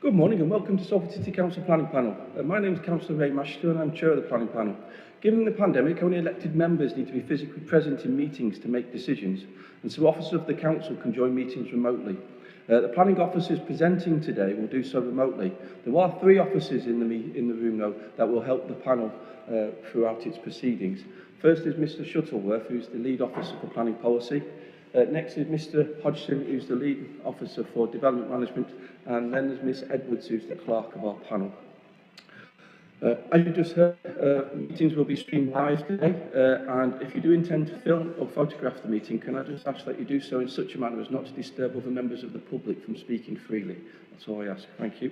Good morning and welcome to Salford City Council Planning Panel. My name is Councillor Ray Mashter and I'm Chair of the Planning Panel. Given the pandemic, only elected members need to be physically present in meetings to make decisions, and so officers of the Council can join meetings remotely. The planning officers presenting today will do so remotely. There are 3 officers in the room though that will help the panel throughout its proceedings. First is Mr Shuttleworth, who's the lead officer for planning policy. Next is Mr Hodgson, who's the lead officer for development management, and then there's Miss Edwards, who's the clerk of our panel. As you just heard, meetings will be streamed live today, and if you do intend to film or photograph the meeting, can I just ask that you do so in such a manner as not to disturb other members of the public from speaking freely? That's all I ask. Thank you.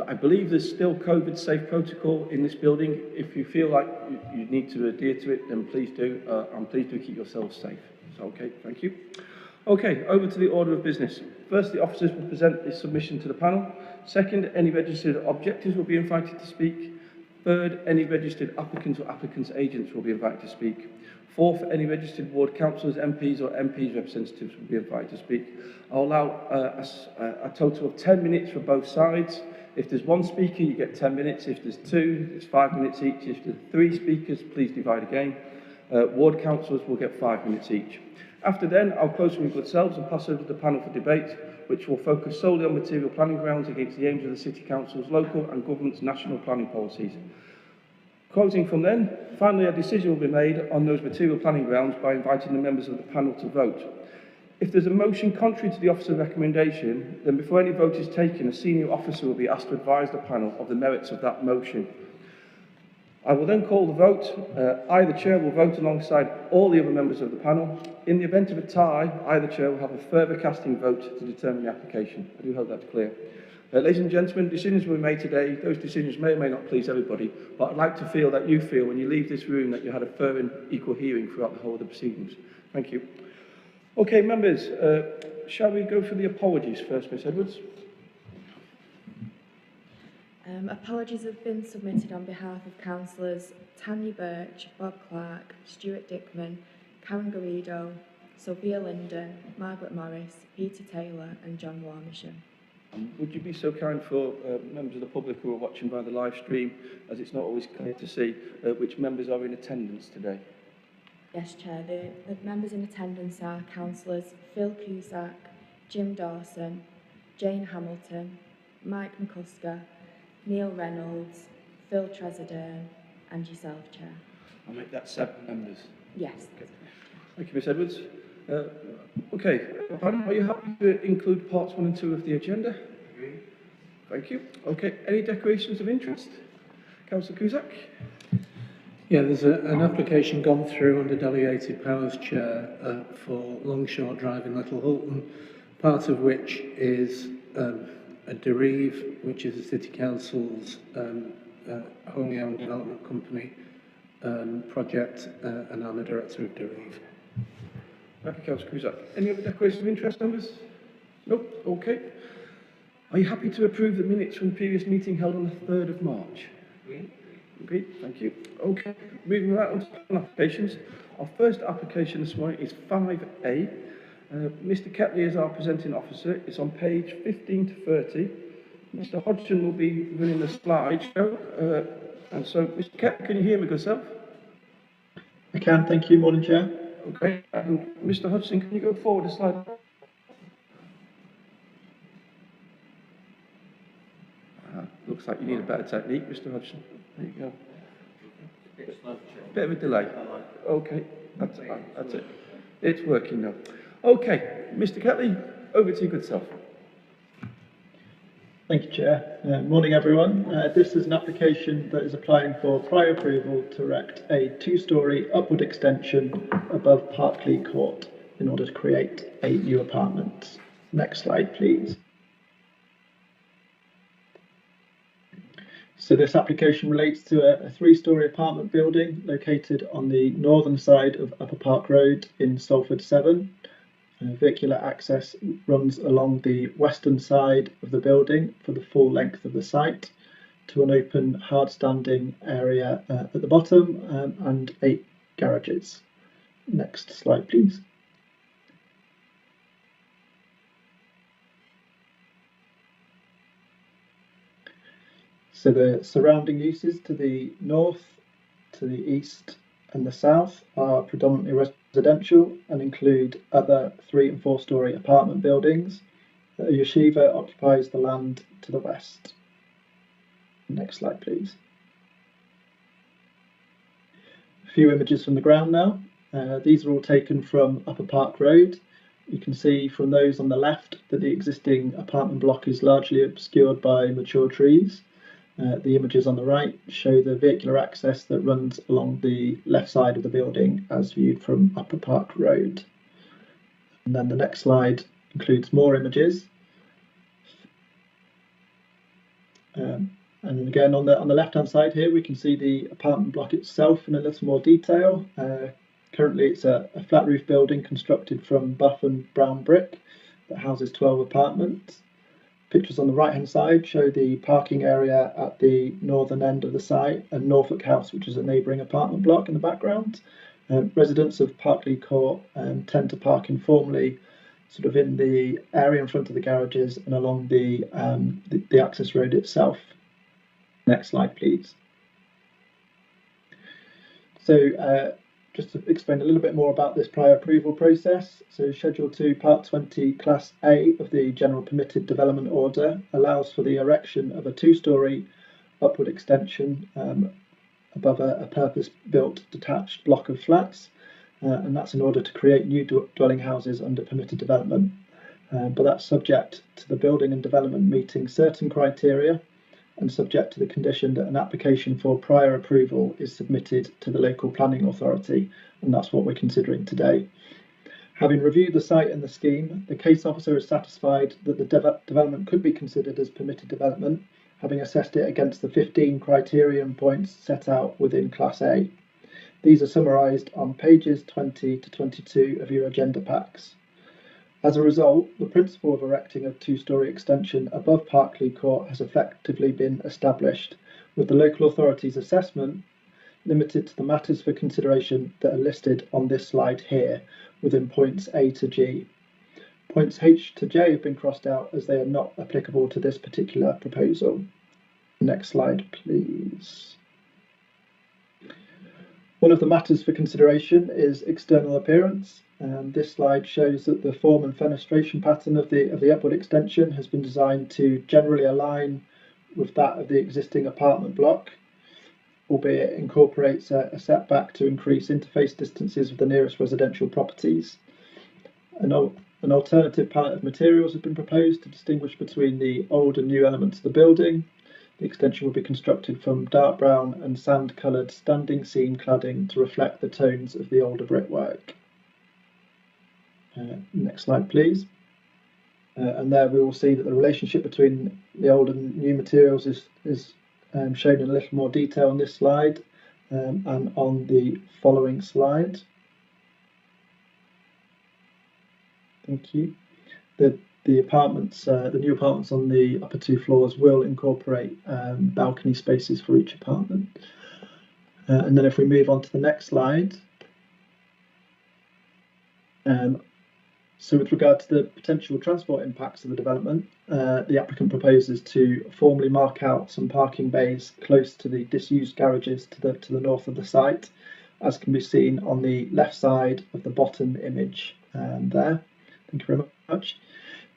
I believe there's still COVID-safe protocol in this building. If you feel like you need to adhere to it, then please do, and please do keep yourselves safe. So, okay, thank you. Okay, over to the order of business. First, the officers will present the submission to the panel. Second, any registered objectors will be invited to speak. Third, any registered applicants or applicants' agents will be invited to speak. Fourth, any registered ward councillors, MPs or MPs representatives will be invited to speak. I'll allow a total of 10 minutes for both sides. If there's 1 speaker, you get 10 minutes. If there's 2, it's 5 minutes each. If there's 3 speakers, please divide again. Ward councillors will get 5 minutes each. After then, I'll close from your good selves and pass over to the panel for debate, which will focus solely on material planning grounds against the aims of the City Council's local and government's national planning policies. Closing from then, finally a decision will be made on those material planning grounds by inviting the members of the panel to vote. If there's a motion contrary to the officer's recommendation, then before any vote is taken, a senior officer will be asked to advise the panel of the merits of that motion. I will then call the vote. I, the Chair, will vote alongside all the other members of the panel. In the event of a tie, I, the Chair, will have a further casting vote to determine the application. I do hope that's clear. Ladies and gentlemen, decisions will be made today. Those decisions may or may not please everybody, but I'd like to feel that you feel when you leave this room that you had a fair and equal hearing throughout the whole of the proceedings. Thank you. Okay, members, shall we go for the apologies first, Miss Edwards? Apologies have been submitted on behalf of councillors Tanya Birch, Bob Clark, Stuart Dickman, Karen Garrido, Sophia Linden, Margaret Morris, Peter Taylor and John Warmisham. Would you be so kind for members of the public who are watching via the live stream, as it's not always clear to see, which members are in attendance today? Yes, Chair. The members in attendance are councillors Phil Cusack, Jim Dawson, Jane Hamilton, Mike McCusker, Neil Reynolds, Phil Tresidern and yourself, Chair. I'll make that 7 members. Yes. Okay. Thank you, Miss Edwards. Okay, are you happy to include parts 1 and 2 of the agenda? Agreed. Thank you. Okay, any declarations of interest? Councillor Cusack? Yeah, there's an application gone through under Delegated Powers, Chair, for Longshore Drive in Little Hulton, part of which is a Derive, which is the City Council's wholly owned development company project, and I'm the director of Derive. Thank you, Councillor Cusack. Any other declarations of interest, members? Nope. Okay. Are you happy to approve the minutes from the previous meeting held on the 3rd of March? Agreed. Thank you. Okay. Moving right on to applications. Our first application this morning is 5A. Mr. Ketley is our presenting officer. It's on page 15 to 30. Mr. Hodgson will be running the slideshow. And so, Mr. Ketley, can you hear me, good self? I can, thank you. Morning, Chair. Okay. And Mr. Hodgson, can you go forward a slide? Looks like you need a better technique, Mr. Hodgson. There you go. Bit of a delay. Okay, that's it. It's working now. Okay, Mr. Ketley, over to you, good self. Thank you, Chair. Morning, everyone. This is an application that is applying for prior approval to erect a 2-storey upward extension above Parkley Court in order to create a new apartment. Next slide, please. So this application relates to a 3-storey apartment building located on the northern side of Upper Park Road in Salford 7. Vehicular access runs along the western side of the building for the full length of the site to an open hard-standing area at the bottom and 8 garages. Next slide, please. So the surrounding uses to the north, to the east and the south are predominantly residential and include other 3 and 4 story apartment buildings. A yeshiva occupies the land to the west. Next slide, please. A few images from the ground now. These are all taken from Upper Park Road. You can see from those on the left that the existing apartment block is largely obscured by mature trees. The images on the right show the vehicular access that runs along the left side of the building as viewed from Upper Park Road. And then the next slide includes more images. And again, on the left-hand side here, we can see the apartment block itself in a little more detail. Currently, it's a flat roof building constructed from buff and brown brick that houses 12 apartments. Pictures on the right-hand side show the parking area at the northern end of the site and Norfolk House, which is a neighbouring apartment block in the background. Residents of Parkley Court tend to park informally, sort of in the area in front of the garages and along the access road itself. Next slide, please. So just to explain a little bit more about this prior approval process. So Schedule 2, Part 20, Class A of the General Permitted Development Order allows for the erection of a 2-storey upward extension above a purpose-built detached block of flats, and that's in order to create new dwelling houses under permitted development. But that's subject to the building and development meeting certain criteria and subject to the condition that an application for prior approval is submitted to the local planning authority, and that's what we're considering today. Having reviewed the site and the scheme, the case officer is satisfied that the development could be considered as permitted development, having assessed it against the 15 criterion points set out within Class A. These are summarised on pages 20 to 22 of your agenda packs. As a result, the principle of erecting a 2-storey extension above Parkley Court has effectively been established, with the local authority's assessment limited to the matters for consideration that are listed on this slide here, within points A to G. Points H to J have been crossed out as they are not applicable to this particular proposal. Next slide, please. One of the matters for consideration is external appearance. This slide shows that the form and fenestration pattern of the upward extension has been designed to generally align with that of the existing apartment block, albeit it incorporates a setback to increase interface distances with the nearest residential properties. An alternative palette of materials has been proposed to distinguish between the old and new elements of the building. The extension will be constructed from dark brown and sand-coloured standing seam cladding to reflect the tones of the older brickwork. Next slide, please. And there we will see that the relationship between the old and new materials is shown in a little more detail on this slide and on the following slide. Thank you. The new apartments on the upper 2 floors will incorporate balcony spaces for each apartment. And then if we move on to the next slide. So with regard to the potential transport impacts of the development, the applicant proposes to formally mark out some parking bays close to the disused garages to the north of the site, as can be seen on the left side of the bottom image there. Thank you very much.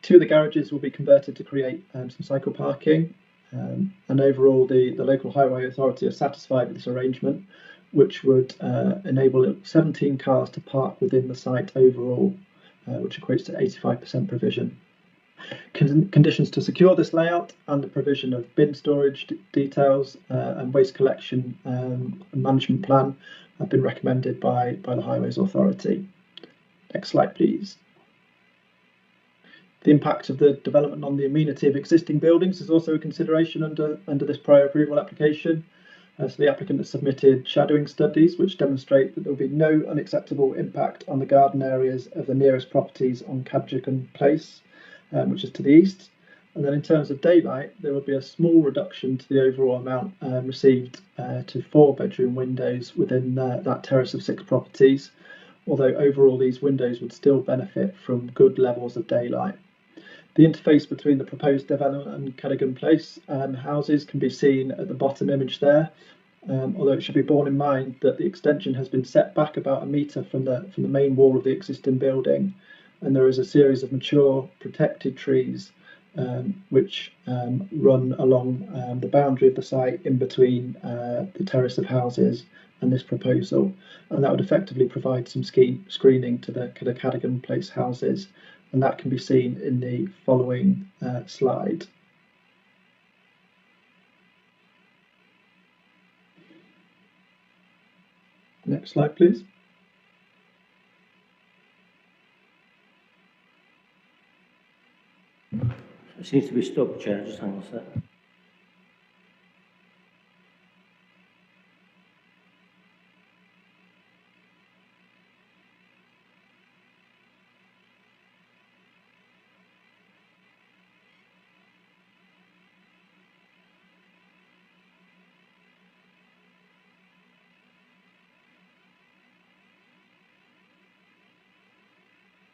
2 of the garages will be converted to create some cycle parking, and overall the local highway authority are satisfied with this arrangement, which would enable 17 cars to park within the site overall, which equates to 85% provision. Conditions to secure this layout and the provision of bin storage details and waste collection and management plan have been recommended by the Highways Authority. Next slide, please. The impact of the development on the amenity of existing buildings is also a consideration under this prior approval application. So the applicant has submitted shadowing studies which demonstrate that there will be no unacceptable impact on the garden areas of the nearest properties on Cadjugan Place, which is to the east. And then in terms of daylight, there will be a small reduction to the overall amount received to 4-bedroom windows within that terrace of 6 properties, although overall these windows would still benefit from good levels of daylight. The interface between the proposed development and Cadogan Place houses can be seen at the bottom image there, although it should be borne in mind that the extension has been set back about 1 metre from the main wall of the existing building, and there is a series of mature protected trees which run along the boundary of the site in between the terrace of houses and this proposal, and that would effectively provide some screening to the Cadogan Place houses, and that can be seen in the following slide. Next slide, please. It seems to be stuck, Chair. Just hang on a sec.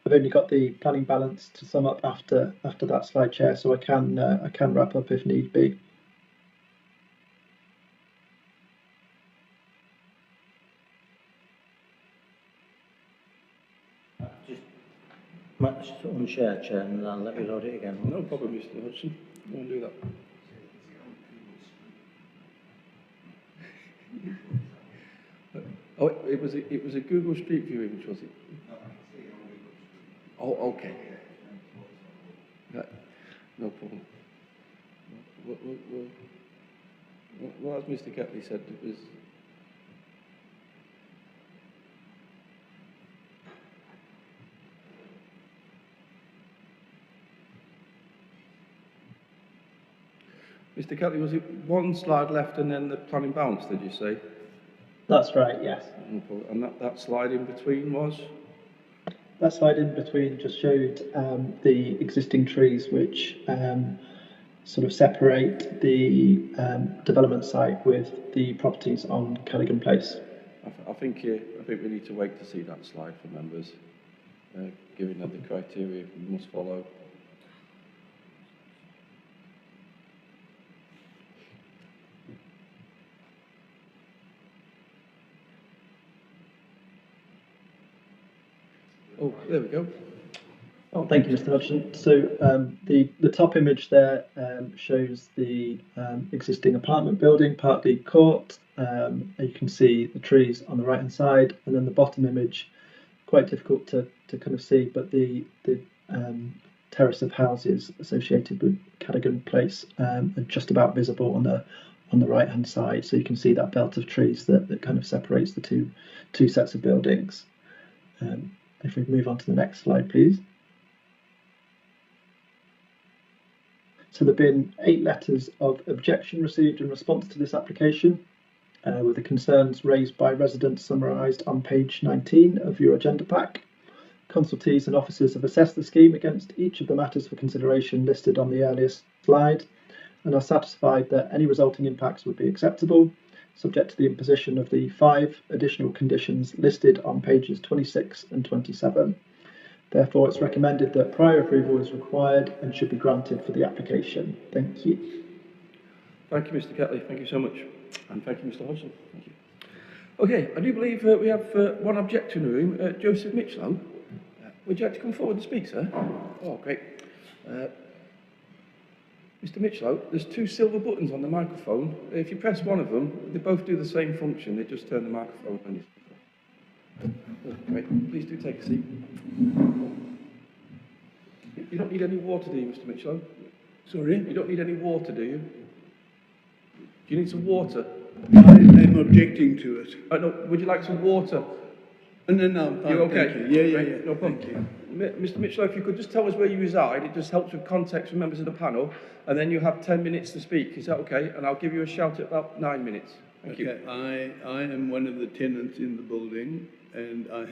I've only got the planning balance to sum up after that slide, Chair, so I can wrap up if need be. Just unshare, Chair, and I'll let you load it again. No problem, Mr. Hodgson. I won't do that. Oh, it was a Google Street View image, was it? Oh, okay. Right. No problem. Well, as Mr. Ketley said, it was. Mr. Ketley, was it one slide left and then the planning balance, did you say? That's right, yes. No problem. And that slide in between was? That slide in between just showed the existing trees which sort of separate the development site with the properties on Cadogan Place. I think we need to wait to see that slide for members, given that the criteria we must follow. Oh, there we go. Oh, thank you, Mr. Hodgson. So the top image there shows the existing apartment building, partly court. And you can see the trees on the right-hand side, and then the bottom image, quite difficult to kind of see, but the terrace of houses associated with Cadogan Place are just about visible on the right-hand side. So you can see that belt of trees that kind of separates the two sets of buildings. If we move on to the next slide, please. So there have been 8 letters of objection received in response to this application, with the concerns raised by residents summarised on page 19 of your agenda pack. Consultees and officers have assessed the scheme against each of the matters for consideration listed on the earlier slide and are satisfied that any resulting impacts would be acceptable, subject to the imposition of the 5 additional conditions listed on pages 26 and 27. Therefore, it's recommended that prior approval is required and should be granted for the application. Thank you. Thank you, Mr. Ketley. Thank you so much. And thank you, Mr. Hodgson. Thank you. Okay, I do believe we have one objector in the room, Joseph Mitchell. Would you like to come forward and speak, sir? Oh, great. Mr. Mitchell, there's 2 silver buttons on the microphone. If you press one of them, they both do the same function. They just turn the microphone on. Oh, great. Please do take a seat. You don't need any water, do you, Mr. Mitchell? Sorry? You don't need any water, do you? Do you need some water? I'm objecting to it. No, would you like some water? No, I'm fine. You okay? Thank you. Yeah. No problem. Thank you. Mr. Mitchell, if you could just tell us where you reside, it just helps with context for members of the panel, and then you have 10 minutes to speak. Is that okay? And I'll give you a shout at about 9 minutes. Thank you. I am one of the tenants in the building, and I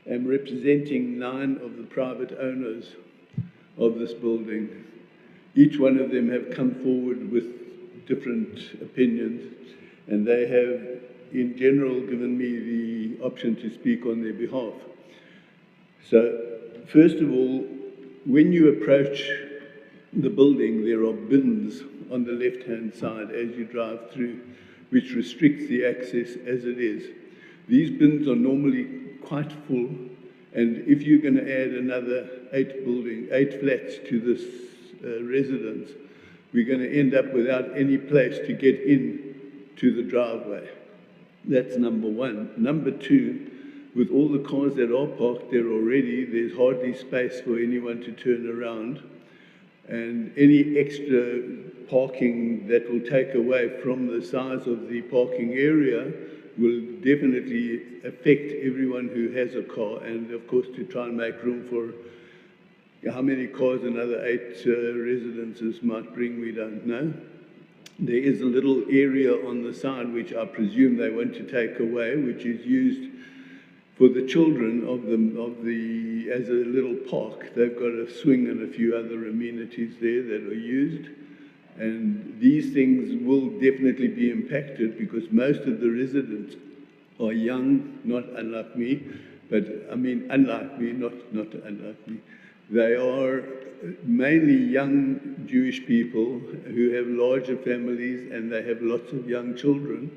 am representing 9 of the private owners of this building. Each one of them have come forward with different opinions, and they have, in general, given me the option to speak on their behalf. So, first of all, when you approach the building, there are bins on the left-hand side as you drive through, which restricts the access as it is. These bins are normally quite full, and if you're going to add another 8 flats to this residence, we're going to end up without any place to get in to the driveway. That's number one. Number two, with all the cars that are parked there already, there's hardly space for anyone to turn around. And any extra parking that will take away from the size of the parking area will definitely affect everyone who has a car. And of course, to try and make room for how many cars another 8 residences might bring, we don't know. There is a little area on the side which I presume they want to take away, which is used for the children as a little park. They've got a swing and a few other amenities there that are used. And these things will definitely be impacted because most of the residents are young, not unlike me, but I mean unlike me, not unlike me. They are mainly young Jewish people who have larger families and they have lots of young children.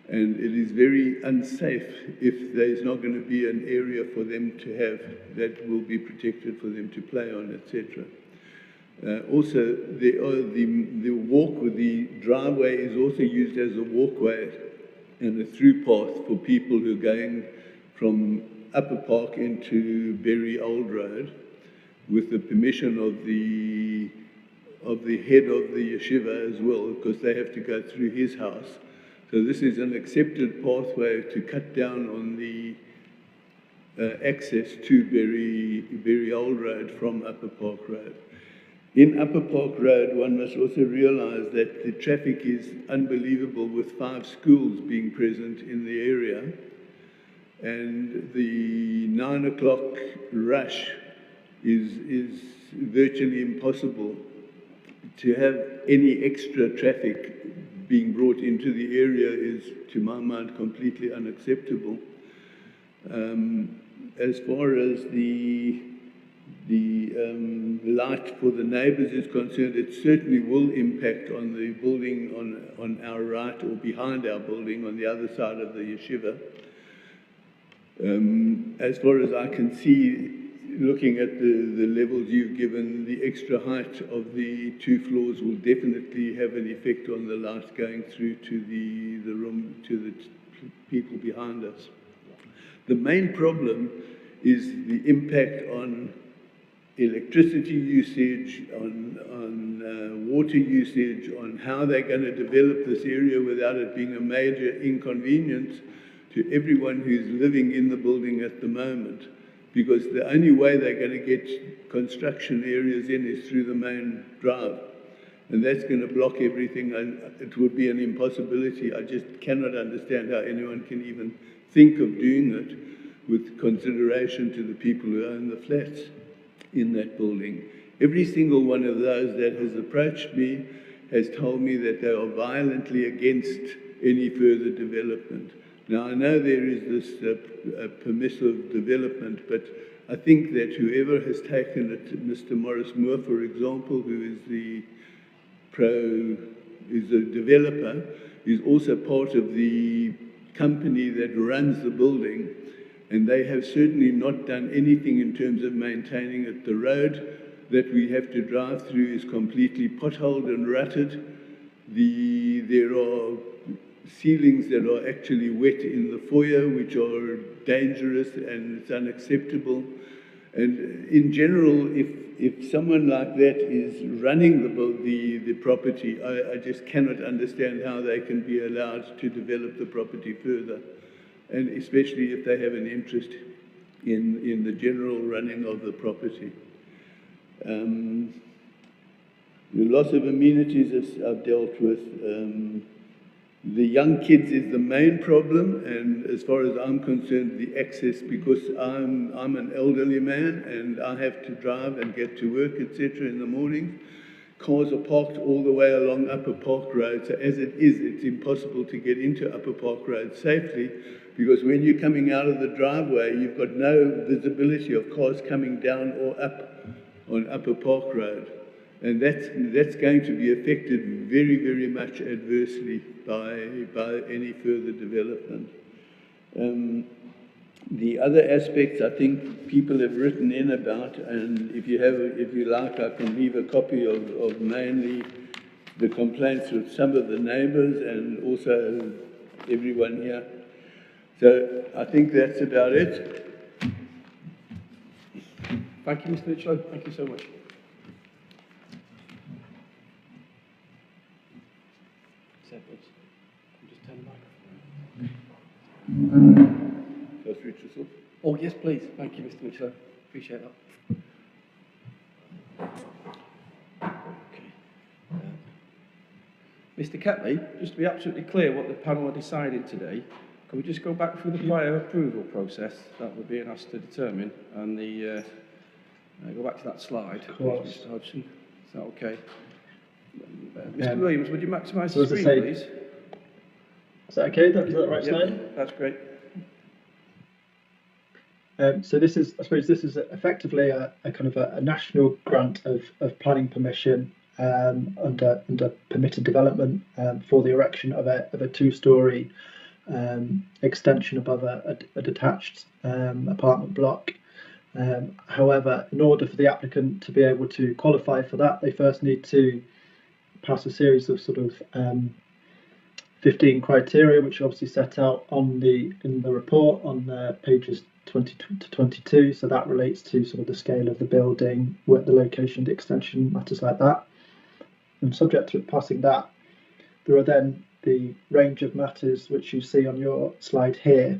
And it is very unsafe if there's not going to be an area for them to have that will be protected for them to play on, etc. Also, the driveway is also used as a walkway and a through path for people who are going from Upper Park into Berry Old Road, with the permission of the head of the yeshiva as well, because they have to go through his house. So this is an accepted pathway to cut down on the access to Berry Old Road from Upper Park Road. In Upper Park Road, one must also realise that the traffic is unbelievable, with 5 schools being present in the area, and the 9 o'clock rush is virtually impossible. To have any extra traffic being brought into the area is, to my mind, completely unacceptable. As far as the light for the neighbours is concerned, it certainly will impact on the building on our right or behind our building on the other side of the yeshiva. As far as I can see, looking at the levels you've given, the extra height of the 2 floors will definitely have an effect on the light going through to the room, to the people behind us. The main problem is the impact on electricity usage, on water usage, on how they're going to develop this area without it being a major inconvenience to everyone who's living in the building at the moment. Because the only way they're going to get construction areas in is through the main drive. And that's going to block everything, and it would be an impossibility. I just cannot understand how anyone can even think of doing it with consideration to the people who own the flats in that building. Every single one of those that has approached me has told me that they are violently against any further development. Now, I know there is this permissive development, but I think that whoever has taken it, Mr. Morris Moore, for example, who is a developer, is also part of the company that runs the building, and they have certainly not done anything in terms of maintaining it. The road that we have to drive through is completely potholed and rutted. There are ceilings that are actually wet in the foyer, which are dangerous, and it's unacceptable. And in general, if someone like that is running the property, I just cannot understand how they can be allowed to develop the property further, and especially if they have an interest in the general running of the property. The loss of amenities I've dealt with. The young kids is the main problem, and as far as I'm concerned, the access, because I'm an elderly man and I have to drive and get to work, etc. in the morning. Cars are parked all the way along Upper Park Road, so as it is, it's impossible to get into Upper Park Road safely, because when you're coming out of the driveway, you've got no visibility of cars coming down or up on Upper Park Road. And that's going to be affected very, very much adversely by any further development. The other aspects I think people have written in about, and if you like, I can leave a copy of mainly the complaints of some of the neighbours and also everyone here. So I think that's about it. Thank you, Mr. Mitchell. Thank you so much. Just turn the microphone. Shall I switch this off? Oh, yes, please. Thank you, Mr. Mitchell. Appreciate that. Okay. Mr. Ketley, just to be absolutely clear what the panel are deciding today, can we just go back through the prior approval process that we're being asked to determine and go back to that slide, please, Mr. Hodgson. Is that okay? Mr. Williams, would you maximise the screen, please? Is that okay? Is that the right slide? Yeah, that's great. So this is, I suppose, this is effectively a kind of a national grant of planning permission under permitted development for the erection of a two-storey extension above a detached apartment block. However, in order for the applicant to be able to qualify for that, they first need to pass a series of sort of 15 criteria, which are obviously set out in the report on pages 20 to 22. So that relates to sort of the scale of the building, where the location, the extension, matters like that. And subject to passing that, there are then the range of matters which you see on your slide here,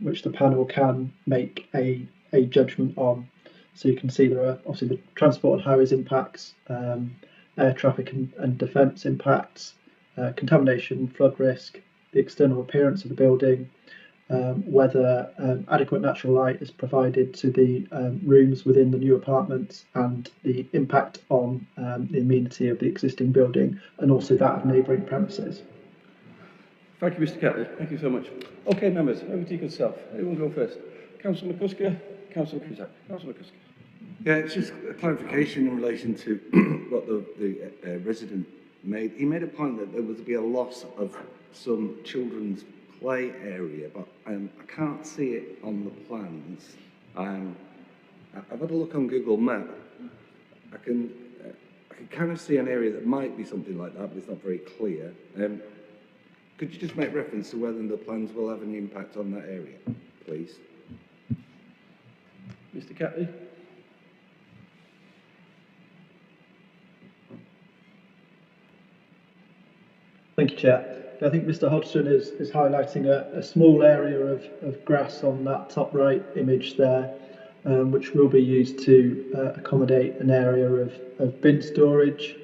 which the panel can make a judgment on. So you can see there are obviously the transport and highways impacts, air traffic and defence impacts, contamination, flood risk, the external appearance of the building, whether adequate natural light is provided to the rooms within the new apartments, and the impact on the amenity of the existing building and also that of neighbouring premises. Thank you, Mr. Ketley. Thank you so much. Okay, members, over to you yourself. Who will go first? Councillor McCusker, Councillor Cusack. Councillor McCusker. Yeah, it's just a clarification in relation to what the resident made. He made a point that there would be a loss of some children's play area, but I can't see it on the plans. I've had a look on Google Map. I can kind of see an area that might be something like that, but it's not very clear. Could you just make reference to whether the plans will have any impact on that area, please? Mr. Ketley. Thank you, Chair. I think Mr. Hodgson is highlighting a small area of grass on that top right image there, which will be used to accommodate an area of bin storage.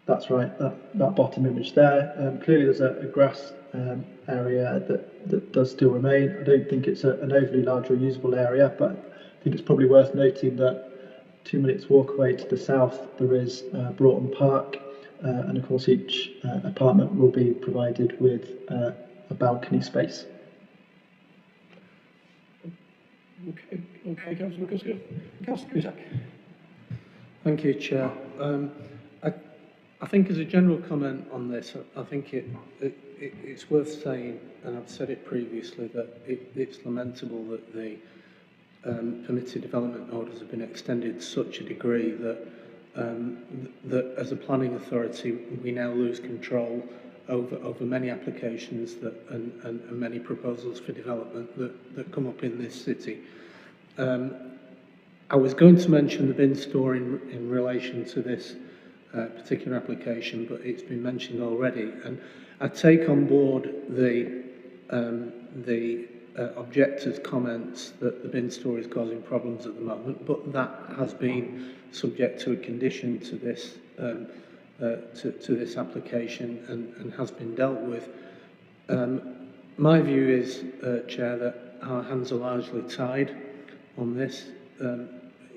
That's right, that bottom image there. Clearly there's a grass area that does still remain. I don't think it's an overly large or usable area, but I think it's probably worth noting that 2 minutes walk away to the south there is Broughton Park, and of course each apartment will be provided with a balcony space. Okay, Councillor McCusker. Councillor Cusack. Thank you, Chair. I think as a general comment on this, I think it's worth saying, and I've said it previously, that it's lamentable that the permitted development orders have been extended to such a degree that that as a planning authority we now lose control over many applications and many proposals for development that come up in this city. I was going to mention the bin store in relation to this particular application, but it's been mentioned already, and I take on board the objectors' comments that the bin store is causing problems at the moment, but that has been subject to a condition to this to this application and has been dealt with. My view is, Chair, that our hands are largely tied on this.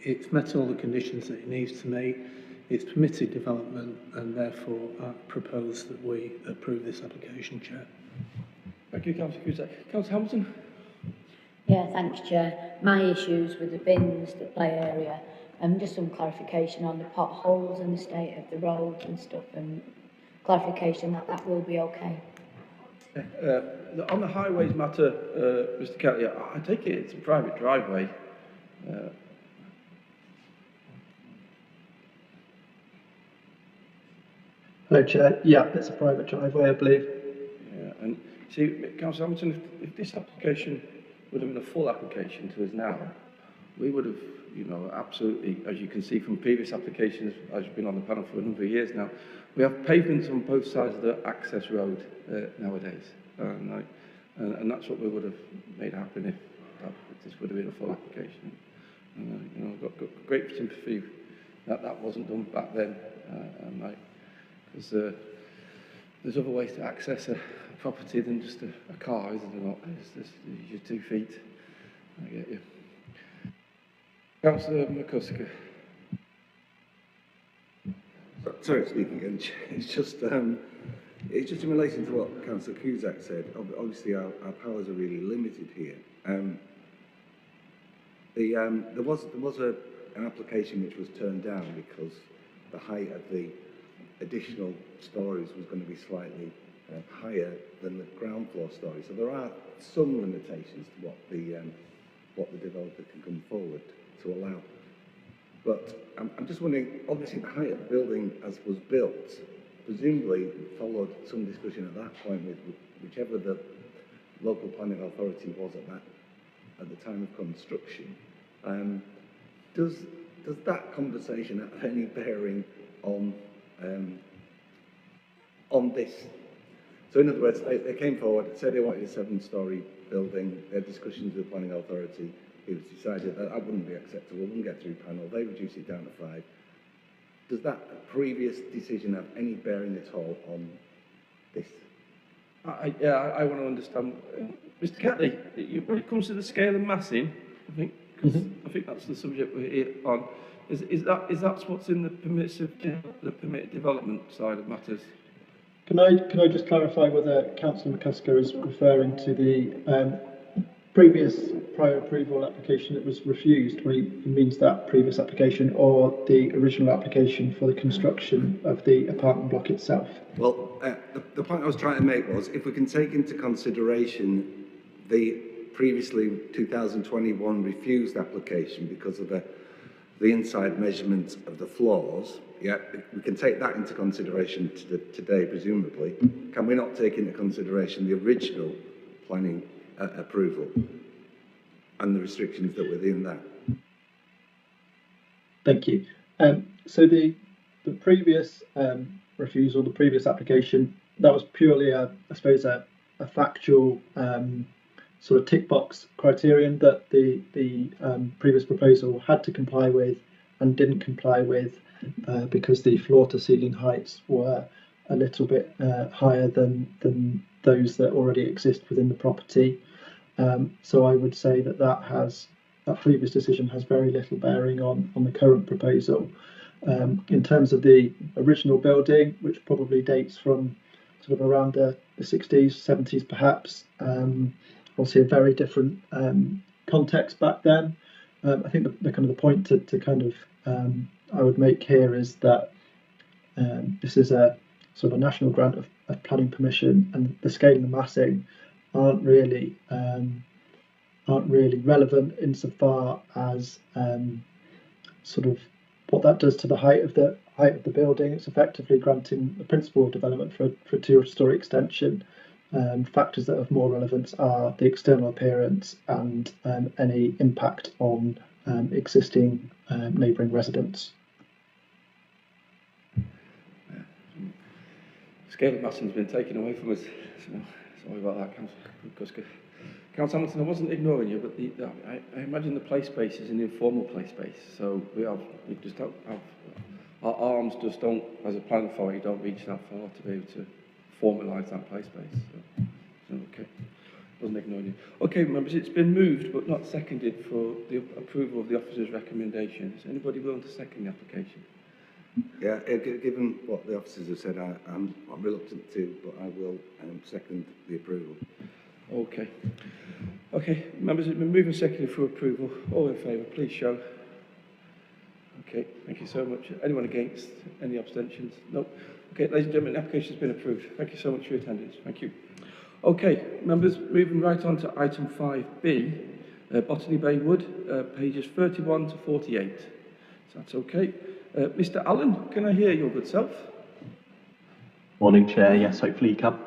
It's met all the conditions that it needs to meet. It's permitted development, and therefore I propose that we approve this application, Chair. Thank you, Councillor Cusack. Councillor Hamilton? Yeah, thanks, Chair. My issues with the bins, the play area, and just some clarification on the potholes and the state of the roads and stuff, and clarification that that will be okay. On the highways matter, Mr. Kelly, I take it it's a private driveway. Hello, Chair. Yeah, it's a private driveway, I believe. Yeah, and see, Councillor Hamilton, if this application would have been a full application to us now, we would have, you know, absolutely, as you can see from previous applications, as you've been on the panel for a number of years now, we have pavements on both sides of the access road nowadays. And that's what we would have made happen if this would have been a full application. You know, I've got great sympathy that that wasn't done back then, because there's other ways to access a property than just a car, isn't there not? There's your 2 feet. I get you. Councillor McCusker. Sorry to speak again. It's just in relation to what Councillor Cusack said. Obviously, our powers are really limited here. There was an application which was turned down because the height of the additional stories was going to be slightly higher than the ground floor story. So there are some limitations to what the developer can come forward to allow. But I'm just wondering, obviously the height of the building as was built, presumably followed some discussion at that point with whichever the local planning authority was at the time of construction. Does that conversation have any bearing on this? So in other words, they came forward, said they wanted a 7-storey building, they had discussions with the planning authority, it was decided that that wouldn't be acceptable, wouldn't get through panel, they reduced it down to 5. Does that previous decision have any bearing at all on this? I want to understand, Mr. Catley, when it comes to the scale and massing, I think, I think that's the subject we're here on. Is that what's in the permitted development side of matters? Can I just clarify whether Councillor McCusker is referring to the previous prior approval application that was refused, when he means that previous application, or the original application for the construction of the apartment block itself? Well, the point I was trying to make was, if we can take into consideration the previously 2021 refused application because of the inside measurement of the floors, yeah, we can take that into consideration today, presumably. Can we not take into consideration the original planning approval and the restrictions that were within that? Thank you. So the previous refusal, the previous application, that was purely I suppose a factual sort of tick box criterion that the previous proposal had to comply with and didn't comply with because the floor to ceiling heights were a little bit higher than those that already exist within the property. So I would say that previous decision has very little bearing on the current proposal. In terms of the original building, which probably dates from sort of around the 60s, 70s perhaps, obviously a very different context back then. I think the kind of the point to kind of I would make here is that this is a sort of a national grant of planning permission, and the scale and the massing aren't really relevant insofar as sort of what that does to the height of the building. It's effectively granting the principle of development for a 2-storey extension. Factors that have more relevance are the external appearance and any impact on existing neighbouring residents. Scale of massing has been taken away from us, so sorry about that, Councillor. Councillor Hamilton, I wasn't ignoring you, but I imagine the play space is an informal play space, so we just don't have, our arms just don't, as a planning authority, don't reach that far to be able to formalise that play space. So okay, wasn't ignoring you. Okay, members, it's been moved but not seconded for the approval of the officer's recommendation. Is anybody willing to second the application? Yeah, given what the officers have said, I'm reluctant to, but I will second the approval. Okay. Okay, members, it's been moved and seconded for approval. All in favour, please show. Okay, thank you so much. Anyone against? Any abstentions? No. Okay, ladies and gentlemen, the application has been approved. Thank you so much for your attendance. Thank you. Okay, members, moving right on to item 5B, Botany Bay Wood, pages 31 to 48. So that's okay. Mr. Allen, can I hear your good self? Morning, Chair. Yes, hopefully you can.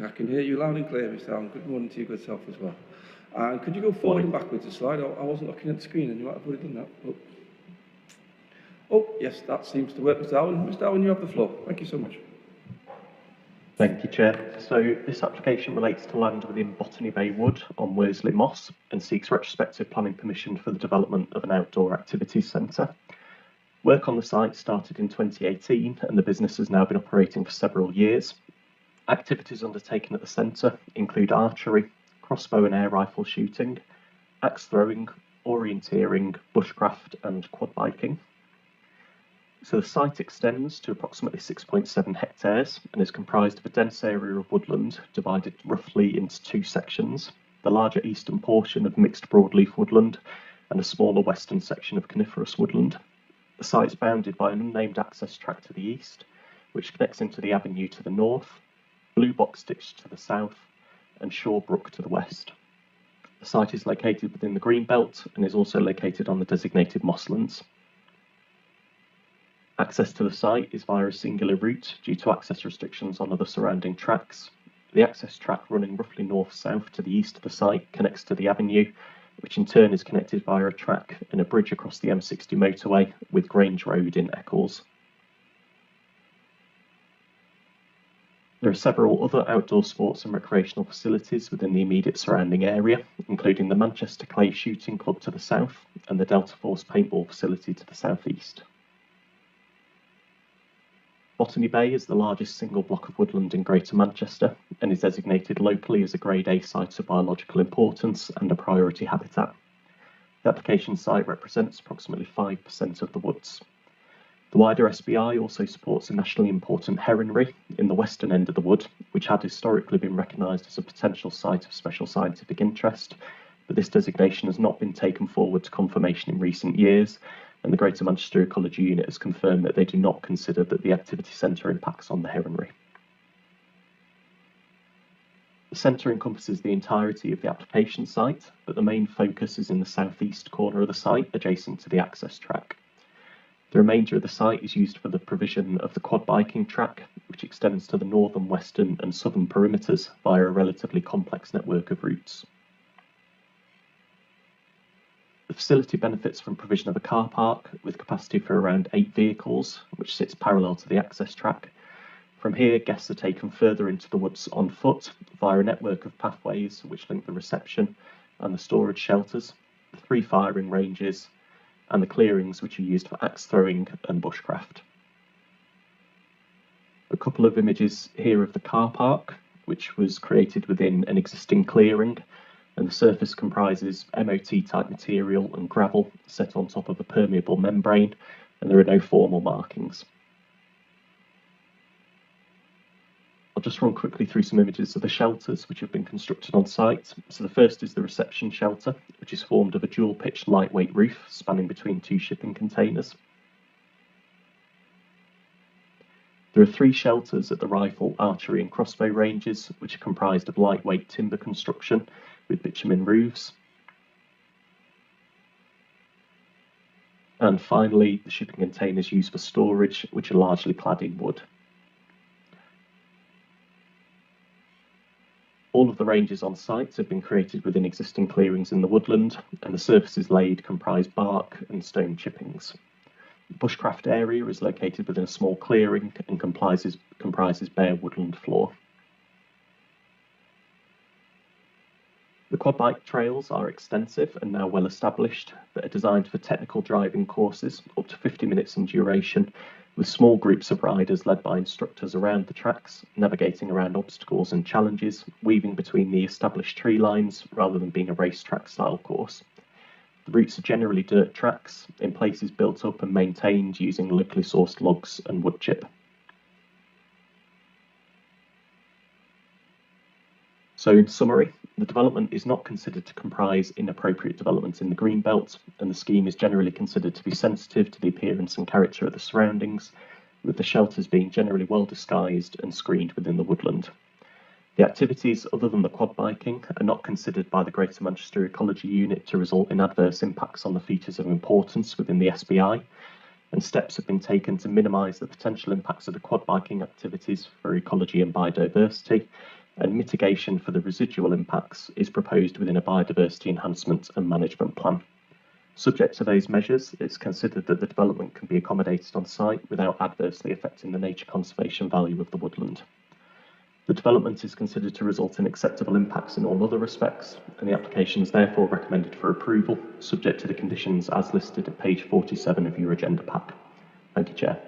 I can hear you loud and clear, Mr. Allen. Good morning to your good self as well. And could you go forward and backwards a slide? I wasn't looking at the screen and you might have already done that. Oh, yes, that seems to work, Mr. Allen. Mr. Allen, you have the floor. Thank you so much. Thank you, Chair. So this application relates to land within Botany Bay Wood on Worsley Moss and seeks retrospective planning permission for the development of an outdoor activities centre. Work on the site started in 2018 and the business has now been operating for several years. Activities undertaken at the centre include archery, crossbow and air rifle shooting, axe throwing, orienteering, bushcraft and quad biking. So the site extends to approximately 6.7 hectares and is comprised of a dense area of woodland divided roughly into two sections, the larger eastern portion of mixed broadleaf woodland and a smaller western section of coniferous woodland. The site is bounded by an unnamed access track to the east, which connects into the avenue to the north, Blue Box Ditch to the south and Shaw Brook to the west. The site is located within the green belt and is also located on the designated mosslands. Access to the site is via a singular route due to access restrictions on other surrounding tracks. The access track running roughly north-south to the east of the site connects to the avenue, which in turn is connected via a track and a bridge across the M60 motorway with Grange Road in Eccles. There are several other outdoor sports and recreational facilities within the immediate surrounding area, including the Manchester Clay Shooting Club to the south and the Delta Force Paintball facility to the southeast. Botany Bay is the largest single block of woodland in Greater Manchester and is designated locally as a Grade A site of biological importance and a priority habitat. The application site represents approximately 5% of the woods. The wider SBI also supports a nationally important heronry in the western end of the wood, which had historically been recognised as a potential site of special scientific interest, but this designation has not been taken forward to confirmation in recent years, and the Greater Manchester Ecology Unit has confirmed that they do not consider that the activity centre impacts on the heronry. The centre encompasses the entirety of the application site, but the main focus is in the southeast corner of the site, adjacent to the access track. The remainder of the site is used for the provision of the quad biking track, which extends to the northern, western and southern perimeters via a relatively complex network of routes. The facility benefits from provision of a car park with capacity for around 8 vehicles, which sits parallel to the access track. From here, guests are taken further into the woods on foot via a network of pathways which link the reception and the storage shelters, the 3 firing ranges, and the clearings which are used for axe throwing and bushcraft. A couple of images here of the car park, which was created within an existing clearing, and the surface comprises MOT type material and gravel set on top of a permeable membrane, and there are no formal markings. I'll just run quickly through some images of the shelters which have been constructed on site. So the first is the reception shelter, which is formed of a dual pitched lightweight roof spanning between 2 shipping containers. There are 3 shelters at the rifle, archery and crossbow ranges, which are comprised of lightweight timber construction with bitumen roofs. And finally, the shipping containers used for storage, which are largely clad in wood. All of the ranges on site have been created within existing clearings in the woodland, and the surfaces laid comprise bark and stone chippings. The bushcraft area is located within a small clearing and comprises bare woodland floor. The quad bike trails are extensive and now well established, but are designed for technical driving courses up to 50 minutes in duration, with small groups of riders led by instructors around the tracks, navigating around obstacles and challenges, weaving between the established tree lines rather than being a racetrack style course. The routes are generally dirt tracks in places built up and maintained using locally sourced logs and wood chip. So in summary, the development is not considered to comprise inappropriate development in the green belt, and the scheme is generally considered to be sensitive to the appearance and character of the surroundings, with the shelters being generally well disguised and screened within the woodland. The activities other than the quad biking are not considered by the Greater Manchester Ecology Unit to result in adverse impacts on the features of importance within the SBI, and steps have been taken to minimise the potential impacts of the quad biking activities for ecology and biodiversity, and mitigation for the residual impacts is proposed within a biodiversity enhancement and management plan. Subject to those measures, it's considered that the development can be accommodated on site without adversely affecting the nature conservation value of the woodland. The development is considered to result in acceptable impacts in all other respects, and the application is therefore recommended for approval, subject to the conditions as listed at page 47 of your agenda pack. Thank you, Chair.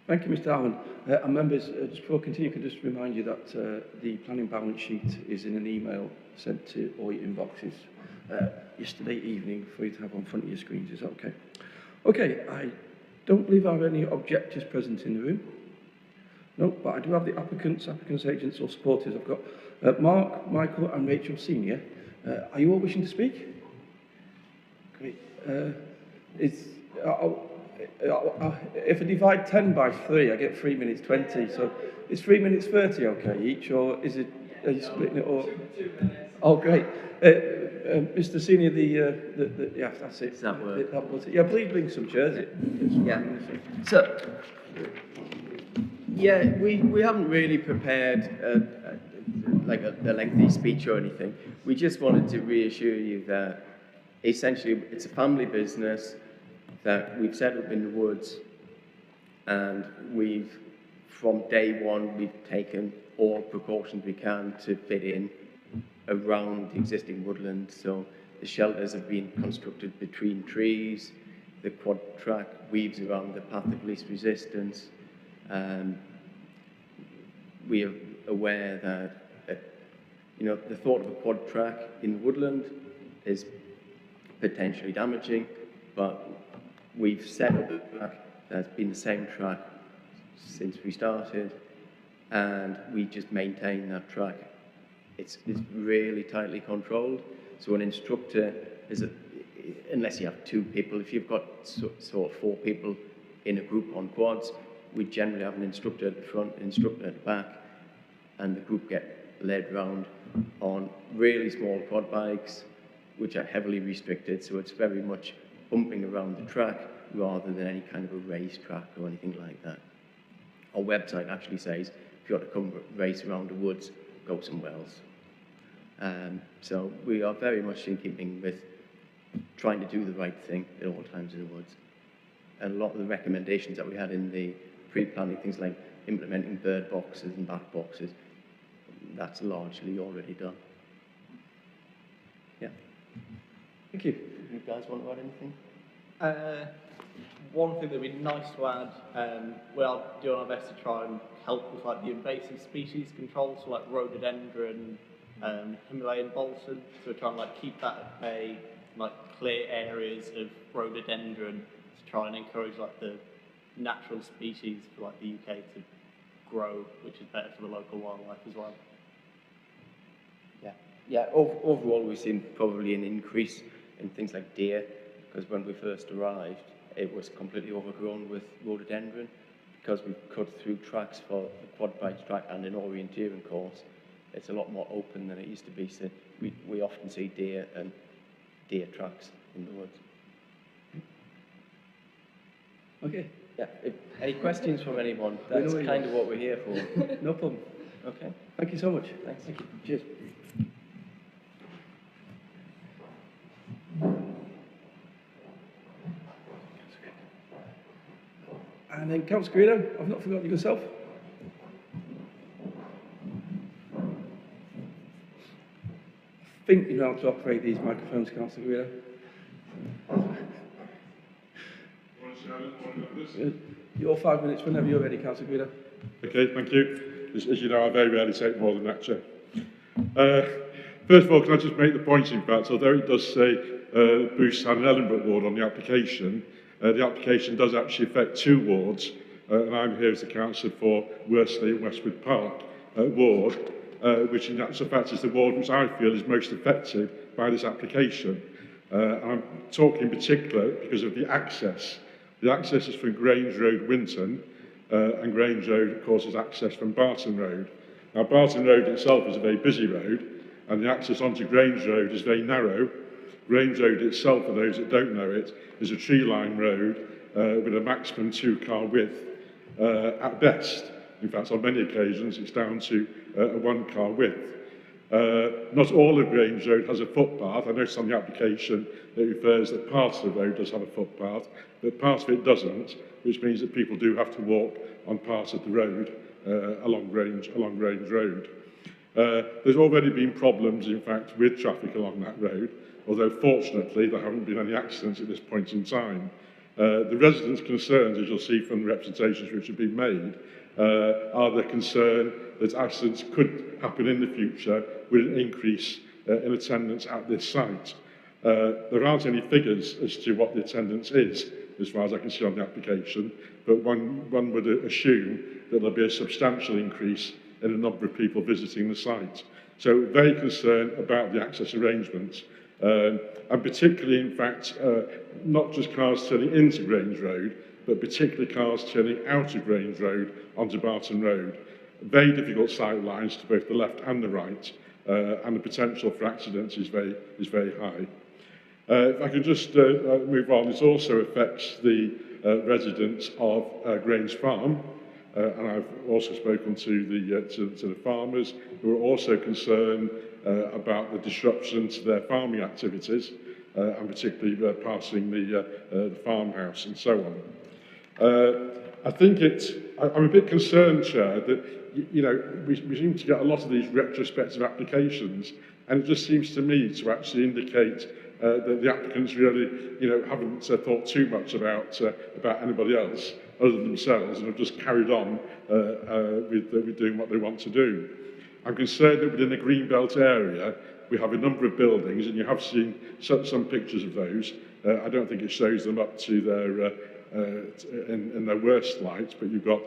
Thank you, Mr. Allen. And members, just before I continue, I can just remind you that the planning balance sheet is in an email sent to all your inboxes yesterday evening for you to have on front of your screens. Is that okay? Okay, I don't believe I have any objectors present in the room. No, but I do have the applicants, agents or supporters. I've got Mark, Michael and Rachel Senior. Are you all wishing to speak? Great. If I divide 10 by 3, I get 3 minutes 20. So is 3 minutes 30 okay each, or is it, are you splitting it up? 2 minutes. Oh, great. Mr. Senior, yeah, that's it. Does that work? That was it. Yeah, please bring some chairs. Yeah. So, yeah, we haven't really prepared a lengthy speech or anything. We just wanted to reassure you that essentially it's a family business that we've set up in the woods, and from day one, we've taken all precautions we can to fit in around the existing woodland. So the shelters have been constructed between trees, the quad track weaves around the path of least resistance. We are aware that the thought of a quad track in woodland is potentially damaging, but we've set up a track that's been the same track since we started, and we just maintain that track. It's really tightly controlled, so an instructor unless you have 2 people, if you've got sort of 4 people in a group on quads, we generally have an instructor at the front, an instructor at the back, and the group get led round on really small quad bikes, which are heavily restricted, so it's very much bumping around the track rather than any kind of a race track or anything like that. Our website actually says, if you want to come race around the woods, go somewhere else. So we are very much in keeping with trying to do the right thing at all times in the woods. And a lot of the recommendations that we had in the pre-planning, things like implementing bird boxes and bat boxes, that's largely already done. Yeah. Thank you. You guys want to add anything? One thing that would be nice to add, we are doing our best to try and help with the invasive species control, so rhododendron, Himalayan balsam, so we're trying to keep that at bay, clear areas of rhododendron to try and encourage the natural species for the UK to grow, which is better for the local wildlife as well. Yeah. Overall, we've seen probably an increase in things like deer, because when we first arrived, it was completely overgrown with rhododendron. Because we've cut through tracks for the quad bike track and an orienteering course, it's a lot more open than it used to be. So we often see deer and deer tracks in the woods. Okay. Yeah. Any questions from anyone? That's kind of what we're here for. No problem. Okay. Thank you so much. Thanks. Thank you. Cheers. And then Councillor Guido, I've not forgotten yourself. I think you know how to operate these microphones, Councillor Guido. Your 5 minutes whenever you're ready, Councillor Guido. Okay, thank you. As you know, I very rarely take more than that, Chair. First of all, can I just make the point, in fact, although it does say Boost and Edinburgh ward on the application does actually affect 2 wards, and I'm here as the councillor for Worsley and Westwood Park ward, which in actual fact is the ward which I feel is most affected by this application. And I'm talking in particular because of the access. The access is from Grange Road, Winton, and Grange Road, of course, is access from Barton Road. Now, Barton Road itself is a very busy road, and the access onto Grange Road is very narrow. Grange Road itself, for those that don't know it, is a tree-lined road with a maximum 2-car width at best. In fact, on many occasions, it's down to a 1-car width. Not all of Grange Road has a footpath. I noticed on the application that it refers that part of the road does have a footpath, but part of it doesn't, which means that people do have to walk on part of the road along Grange Road. There's already been problems, in fact, with traffic along that road, although fortunately there haven't been any accidents at this point in time. The residents' concerns, as you'll see from the representations which have been made, are the concern that accidents could happen in the future with an increase in attendance at this site. There aren't any figures as to what the attendance is, as far as I can see on the application, but one would assume that there'll be a substantial increase in the number of people visiting the site. So very concerned about the access arrangements, and particularly, in fact, not just cars turning into Grange Road, but particularly cars turning out of Grange Road onto Barton Road. Very difficult sight lines to both the left and the right, and the potential for accidents is very high. If I could just move on, this also affects the residents of Grange Farm, and I've also spoken to the farmers who are also concerned about the disruption to their farming activities, and particularly passing the farmhouse and so on. I think I'm a bit concerned, Chair, that we seem to get a lot of these retrospective applications, and it just seems to me to actually indicate that the applicants really, haven't thought too much about anybody else other than themselves, and have just carried on with doing what they want to do. I'm concerned that within the Greenbelt area, we have a number of buildings, and you have seen some pictures of those. I don't think it shows them up to their in their worst light, but you've got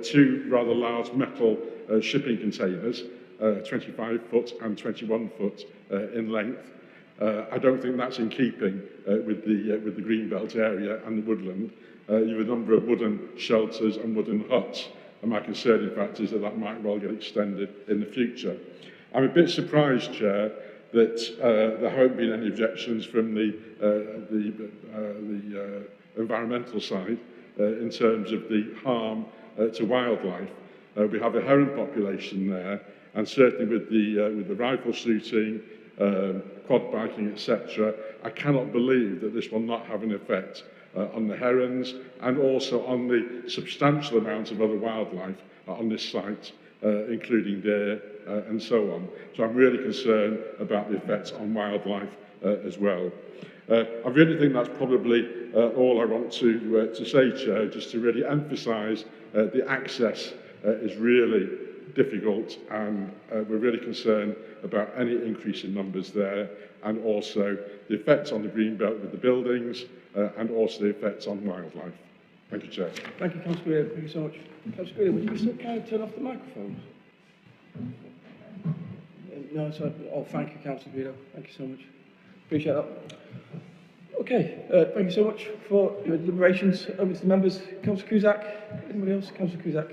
2 rather large metal shipping containers, 25 foot and 21 foot in length. I don't think that's in keeping with the Greenbelt area and the woodland. You have a number of wooden shelters and wooden huts, and my concern, in fact, is that that might well get extended in the future. I'm a bit surprised, Chair, that there haven't been any objections from the environmental side in terms of the harm to wildlife. We have a heron population there, and certainly with the rifle shooting, quad biking, etc., I cannot believe that this will not have an effect on the herons and also on the substantial amount of other wildlife on this site, including deer and so on. So I'm really concerned about the effects on wildlife as well. I really think that's probably all I want to say, Chair, just to really emphasise the access is really difficult, and we're really concerned about any increase in numbers there, and also the effects on the Greenbelt with the buildings, and also the effects on wildlife. Thank you, Chair. Thank you, Councillor Graham. Thank you so much. Councillor Graham, would you be so kind to turn off the microphones? No, sorry. Oh, thank you, Councillor Graham. Thank you so much. Appreciate that. Okay, thank you so much for your deliberations. Over to the members. Councillor Cusack. Anybody else? Councillor Cusack.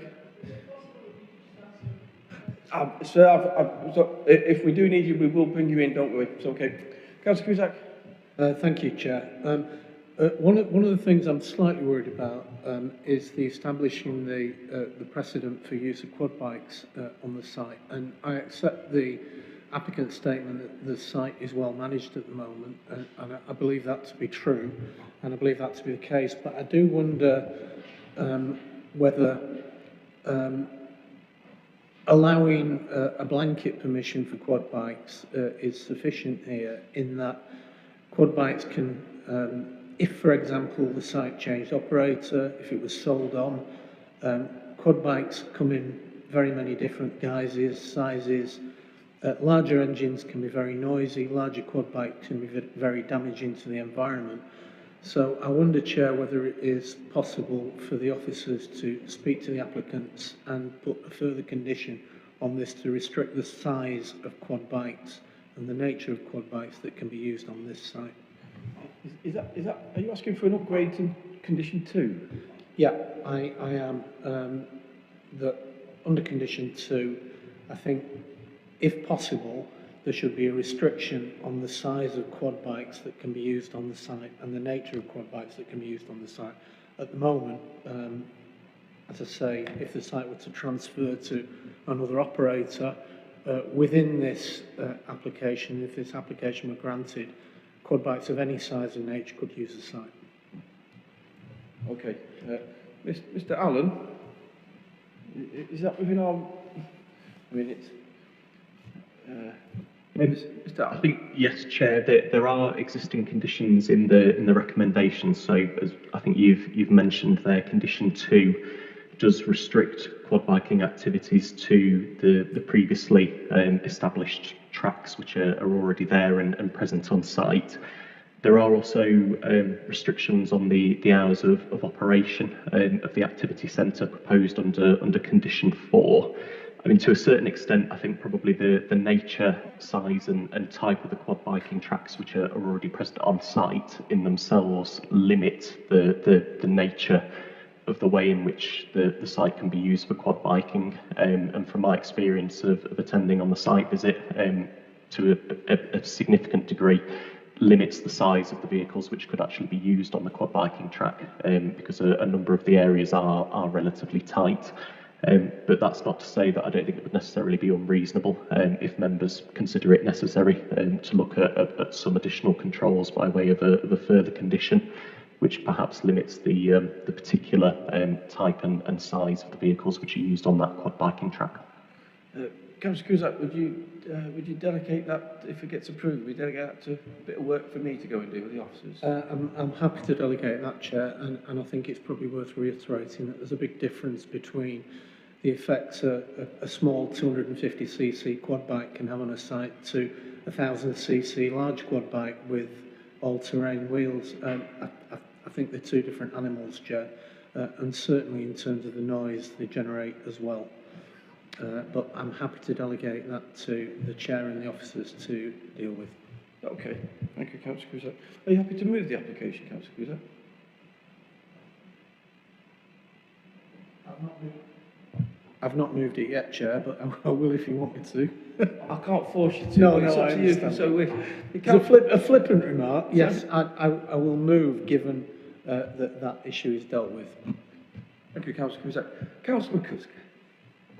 Sir, if we do need you, we will bring you in, don't worry. It's okay. Councillor Cusack. Thank you, Chair. One of the things I'm slightly worried about is the establishing the precedent for use of quad bikes on the site. And I accept the applicant's statement that the site is well managed at the moment, and I believe that to be true, and I believe that to be the case. But I do wonder whether allowing a blanket permission for quad bikes is sufficient here, in that quad bikes can, if, for example, the site changed operator, if it was sold on, quad bikes come in very many different guises, sizes, Larger engines can be very noisy, larger quad bikes can be very damaging to the environment. So I wonder, Chair, whether it is possible for the officers to speak to the applicants and put a further condition on this to restrict the size of quad bikes and the nature of quad bikes that can be used on this site. Are you asking for an upgrade to condition 2? Yeah, I am. That under condition 2, I think, if possible, there should be a restriction on the size of quad bikes that can be used on the site and the nature of quad bikes that can be used on the site. At the moment, as I say, if the site were to transfer to another operator, within this application, if this application were granted, quad bikes of any size and nature could use the site. Okay. Mr. Allen, is that within our... I mean, it's... Mr. Allen? I think, yes, Chair, there are existing conditions in the recommendations. So, as I think you've mentioned there, condition 2 does restrict quad biking activities to the previously established tracks which are already there and present on site. There are also restrictions on the hours of operation of the activity centre proposed under condition 4. I mean, to a certain extent, I think probably the nature, size and type of the quad biking tracks which are already present on site in themselves limit the nature of the way in which the site can be used for quad biking. And from my experience of attending on the site visit, to a significant degree, limits the size of the vehicles which could actually be used on the quad biking track, because a number of the areas are relatively tight. But that's not to say that I don't think it would necessarily be unreasonable if members consider it necessary to look at some additional controls by way of a further condition, which perhaps limits the particular type and size of the vehicles which are used on that quad biking track. Councillor Cusack, would you delegate that, if it gets approved, would you delegate that to a bit of work for me to go and do with the officers? I'm happy to delegate that, Chair, and I think it's probably worth reiterating that there's a big difference between the effects a small 250cc quad bike can have on a site to a 1000cc large quad bike with all-terrain wheels. I think they're two different animals, Chair, and certainly in terms of the noise they generate as well. But I'm happy to delegate that to the Chair and the officers to deal with. Okay, thank you, Councillor Cusack. Are you happy to move the application, Councillor Cusack? I've not moved it yet, Chair, but I will if you want me to. I can't force you to. No, it's no, up I to you. understand. So A flippant remark. Yes, I will move, given that issue is dealt with. Thank you, Councillor Cusack. Councillor McCusker.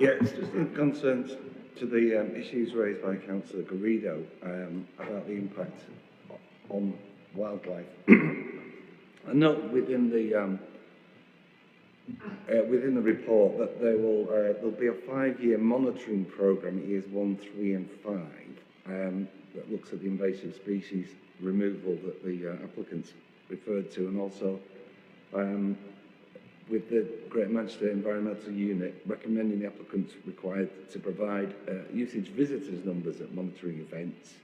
Yeah, it's just in concerns to the issues raised by Councillor Garrido about the impact on wildlife. I note within the report that there'll be a 5-year monitoring programme at years 1, 3 and 5 that looks at the invasive species removal that the applicants referred to, and also with the Greater Manchester Environmental Unit recommending the applicants required to provide usage visitors numbers at monitoring events.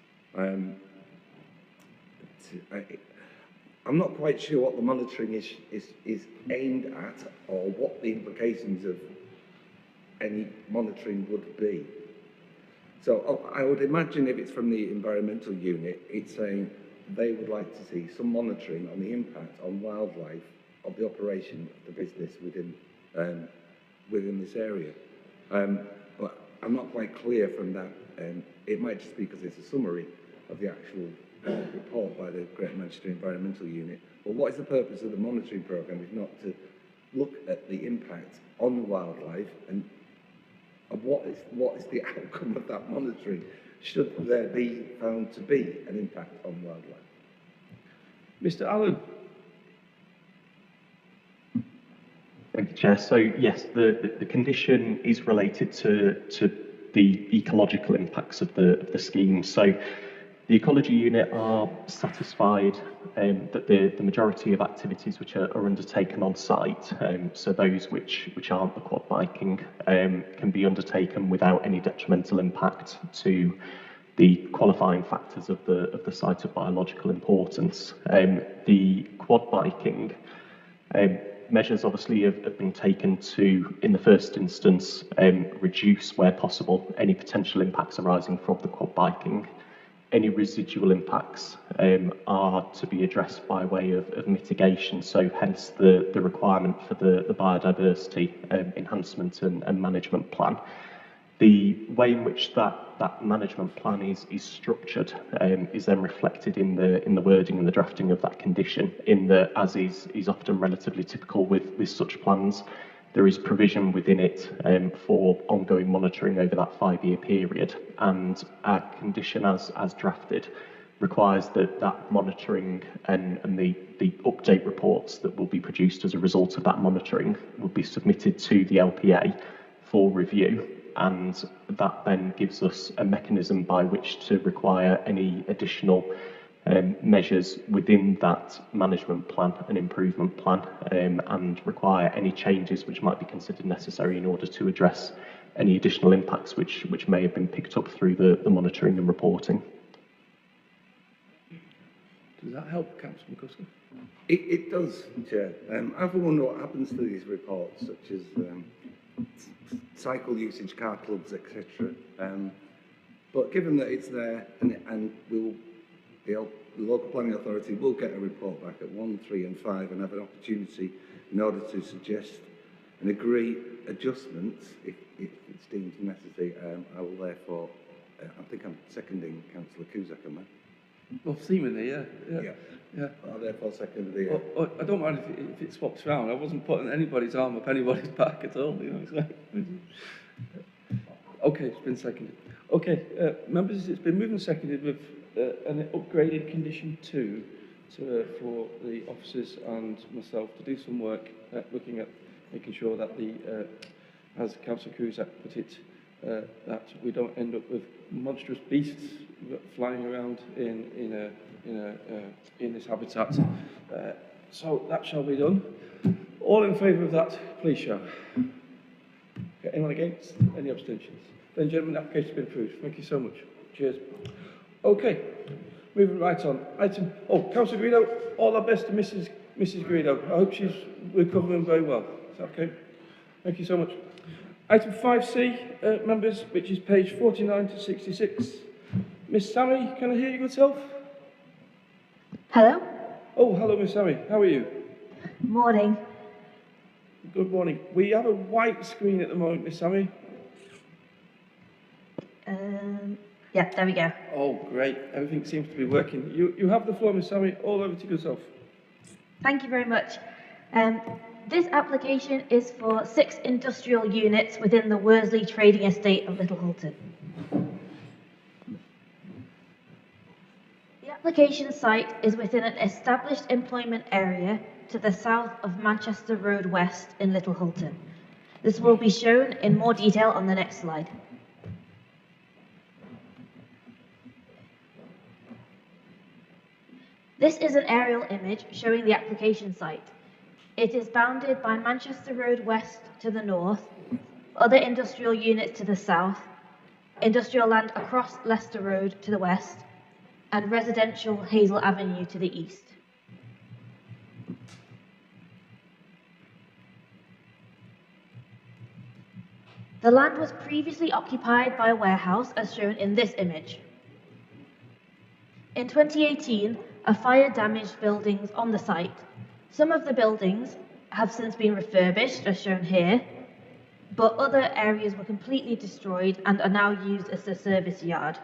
I'm not quite sure what the monitoring is aimed at, or what the implications of any monitoring would be. So I would imagine if it's from the environmental unit, it's saying they would like to see some monitoring on the impact on wildlife of the operation of the business within this area. But I'm not quite clear from that. It might just be because it's a summary of the actual report by the Greater Manchester Environmental Unit. But what is the purpose of the monitoring programme if not to look at the impact on wildlife and what is the outcome of that monitoring should there be found to be an impact on wildlife? Mr. Allen. Thank you, Chair. So yes, the condition is related to the ecological impacts of the scheme. So The ecology unit are satisfied that the majority of activities which are undertaken on site, so those which aren't the quad biking, can be undertaken without any detrimental impact to the qualifying factors of the site of biological importance. The quad biking measures obviously have been taken to, in the first instance, reduce where possible any potential impacts arising from the quad biking. Any residual impacts are to be addressed by way of mitigation, so hence the requirement for the biodiversity enhancement and management plan. The way in which that management plan is structured is then reflected in the wording and the drafting of that condition, in that, as is often relatively typical with such plans, there is provision within it for ongoing monitoring over that 5-year period, and our condition as drafted requires that monitoring and the update reports that will be produced as a result of that monitoring will be submitted to the LPA for review, and that then gives us a mechanism by which to require any additional measures within that management plan and improvement plan, and require any changes which might be considered necessary in order to address any additional impacts which may have been picked up through the monitoring and reporting. Does that help, Councillor McCusker? It does, Chair. I often wonder what happens to these reports, such as cycle usage, car clubs, etc. But given that it's there, and the local planning authority will get a report back at 1, 3 and 5 and have an opportunity in order to suggest and agree adjustments if it's deemed necessary. I will therefore, I think I'm seconding Councillor Cusack on that. Well, seemingly, yeah. I'll therefore second the... I don't mind if it swaps around. I wasn't putting anybody's arm up anybody's back at all, you know. So. Okay, it's been seconded. Okay, members, it's been moved and seconded with an upgraded condition 2 for the officers and myself to do some work looking at making sure that as Councillor Cusack put it, that we don't end up with monstrous beasts flying around in this habitat. So that shall be done. All in favour of that, please shout. Okay, anyone against? Any abstentions? Then, gentlemen, the application has been approved. Thank you so much. Cheers. Okay, moving right on. Councillor Greedo, all our best to Mrs. Greedo. I hope she's recovering very well. Is that okay? Thank you so much. Item 5C, members, which is page 49 to 66. Miss Sammy, can I hear you good self? Hello? Oh, hello, Miss Sammy. How are you? Morning. Good morning. We have a white screen at the moment, Miss Sammy. Yeah, there we go. Oh, great. Everything seems to be working. You have the floor, Miss Sammy. All over to yourself. Thank you very much. This application is for 6 industrial units within the Worsley trading estate of Little Hulton. The application site is within an established employment area to the south of Manchester Road West in Little Hulton. This will be shown in more detail on the next slide. This is an aerial image showing the application site. It is bounded by Manchester Road West to the north, other industrial units to the south, industrial land across Leicester Road to the west, and residential Hazel Avenue to the east. The land was previously occupied by a warehouse, as shown in this image. In 2018, a fire damaged buildings on the site. Some of the buildings have since been refurbished, as shown here, but other areas were completely destroyed and are now used as a service yard.